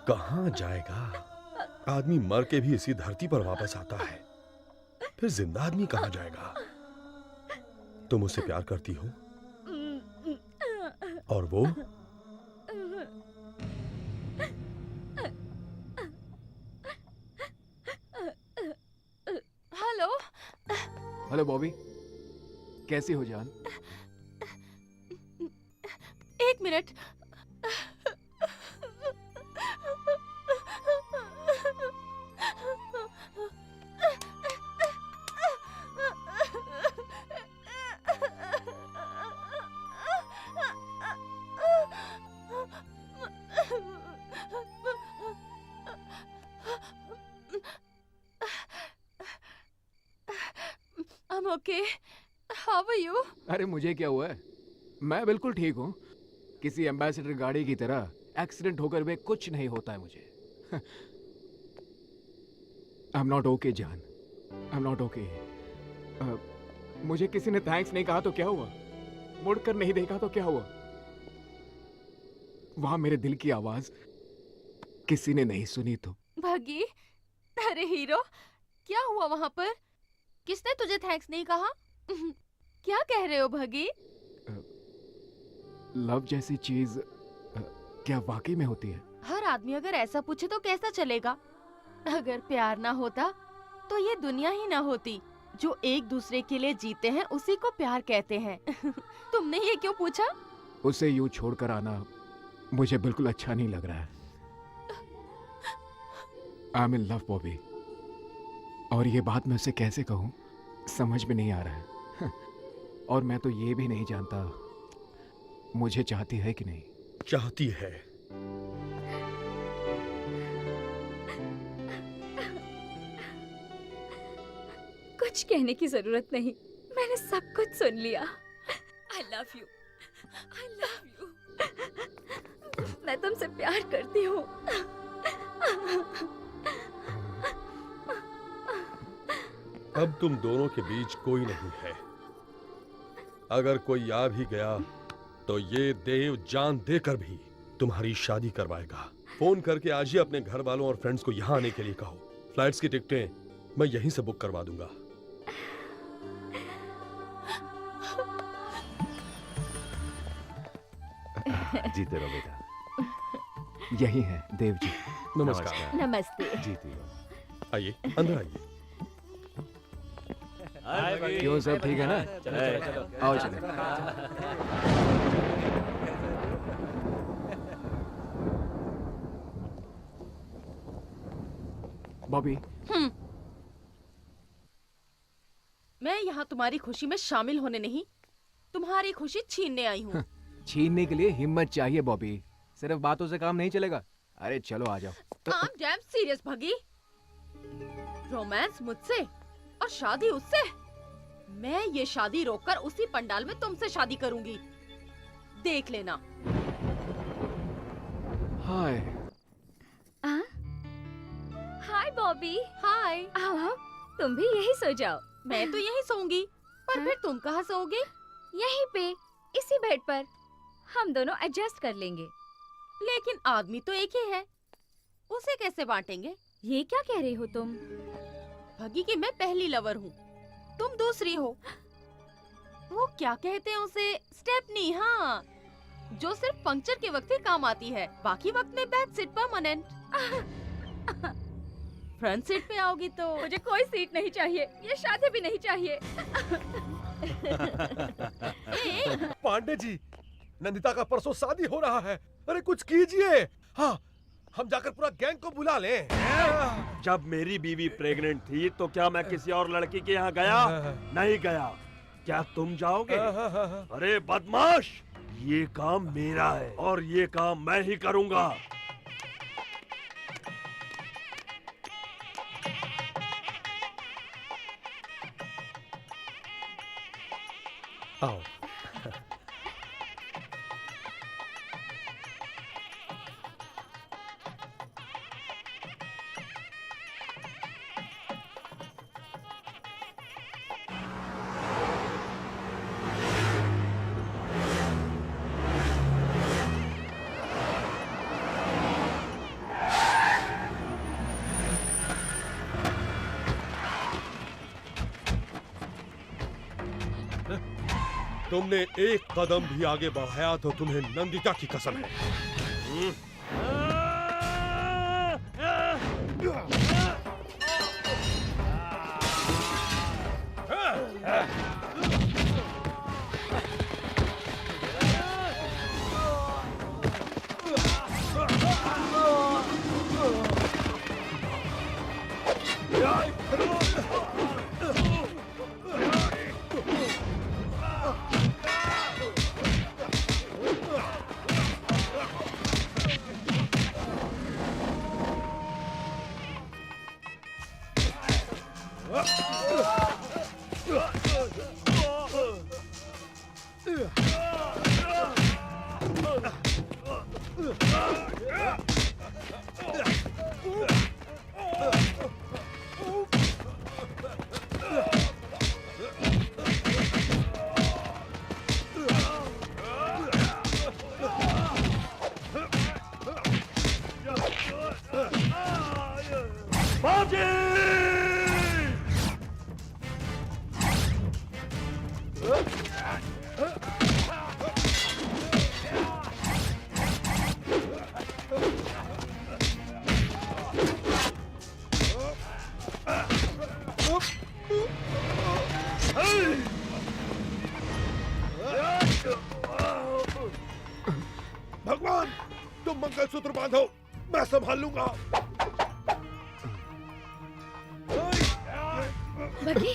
[SPEAKER 13] कहां जाएगा? आदमी मर के भी इसी धरती पर वापस आता है, फिर जिंदा आदमी कहां जाएगा? तुम उससे प्यार करती हो और वो?
[SPEAKER 2] हेलो।
[SPEAKER 4] हेलो बॉबी, कैसी हो जान?
[SPEAKER 2] एक minute. I'm okay. How are you?
[SPEAKER 4] अरे मुझे क्या हुआ है? मैं बिल्कुल ठीक हूँ। किसी एम्बेसडर गाड़ी की तरह एक्सीडेंट होकर भी कुछ नहीं होता है मुझे। आई एम नॉट ओके जान, आई एम नॉट ओके। मुझे किसी ने थैंक्स नहीं कहा तो क्या हुआ? मुड़कर नहीं देखा तो क्या हुआ? वहां मेरे दिल की आवाज किसी ने नहीं सुनी तो?
[SPEAKER 2] भगी, अरे हीरो, क्या हुआ वहां पर? किसने तुझे थैंक्स नहीं कहा? क्या कह रहे हो भगी?
[SPEAKER 4] लव जैसी चीज क्या वाकई में होती है?
[SPEAKER 2] हर आदमी अगर ऐसा पूछे तो कैसा चलेगा? अगर प्यार ना होता तो ये दुनिया ही ना होती। जो एक दूसरे के लिए जीते हैं उसी को प्यार कहते हैं। तुमने ये क्यों पूछा?
[SPEAKER 4] उसे यूं छोड़कर आना मुझे बिल्कुल अच्छा नहीं लग रहा है। I am in love Bobby, और ये बात मैं उसे कैसे कहूँ समझ में नहीं आ रहा है। और मैं तो ये भी नहीं जानता मुझे चाहती है कि नहीं।
[SPEAKER 13] चाहती है।
[SPEAKER 11] कुछ कहने की जरूरत नहीं, मैंने सब कुछ सुन लिया। I love you, I love you। मैं तुमसे प्यार करती हूँ।
[SPEAKER 13] अब तुम दोनों के बीच कोई नहीं है। अगर कोई आ भी गया तो ये देव जान देकर भी तुम्हारी शादी करवाएगा। फोन करके आज ही अपने घर वालों और फ्रेंड्स को यहाँ आने के लिए कहो। फ्लाइट्स की टिकटें मैं यहीं से बुक करवा दूंगा।
[SPEAKER 3] जीते रहो बेटा।
[SPEAKER 4] यही है देव जी।
[SPEAKER 13] नमस्कार।
[SPEAKER 11] नमस्ते।
[SPEAKER 3] जीती रहो।
[SPEAKER 13] आइए, अंदर आइए।
[SPEAKER 4] क्यों, सब ठीक है ना? आओ चले। बॉबी,
[SPEAKER 2] मैं यहाँ तुम्हारी खुशी में शामिल होने नहीं, तुम्हारी खुशी छीनने आई हूँ।
[SPEAKER 4] छीनने के लिए हिम्मत चाहिए बॉबी, सिर्फ बातों से काम नहीं चलेगा। अरे चलो आ जाओ।
[SPEAKER 2] I'm damn serious भगी। रोमांस मुझसे और शादी उससे। मैं ये शादी रोककर उसी पंडाल में तुमसे शादी करूंगी, देख लेना।
[SPEAKER 4] हाय।
[SPEAKER 11] हाय बॉबी।
[SPEAKER 2] हाय।
[SPEAKER 11] आओ, तुम भी यही सो जाओ।
[SPEAKER 2] मैं तो यहीं सोऊंगी, पर फिर तुम कहाँ सोओगे?
[SPEAKER 11] यहीं पे, इसी बेड पर। हम दोनों एडजस्ट कर लेंगे।
[SPEAKER 2] लेकिन आदमी तो एक ही है, उसे कैसे बांटेंगे?
[SPEAKER 11] ये क्या कह रही हो तुम?
[SPEAKER 2] भगी की मैं पहली लवर हूँ, तुम दूसरी हो। वो क्या कहते हैं उसे? स्टेपनी। हाँ, जो सिर्फ पंक्चर के वक्त ही काम आती है, बाकी वक्त में back seat permanent. Front seat पे आओगी तो
[SPEAKER 11] मुझे कोई सीट नहीं चाहिए, ये शादी भी नहीं चाहिए।
[SPEAKER 9] पांडे जी, नंदिता का परसों शादी हो रहा है। अरे कुछ कीजिए। हाँ, हम जाकर पूरा गैंग को बुला लें।
[SPEAKER 12] जब मेरी बीवी प्रेग्नेंट थी तो क्या मैं किसी और लड़की के यहाँ गया? नहीं गया। क्या तुम जाओगे? अरे बदमाश, ये काम मेरा है और ये काम मैं ही करूँगा।
[SPEAKER 9] आओ। तुमने एक कदम भी आगे बढ़ाया तो तुम्हें नंदिता की कसम है। भगवान, तुम मंगलसूत्र बांधो, मैं संभाल लूंगा।
[SPEAKER 11] बगी,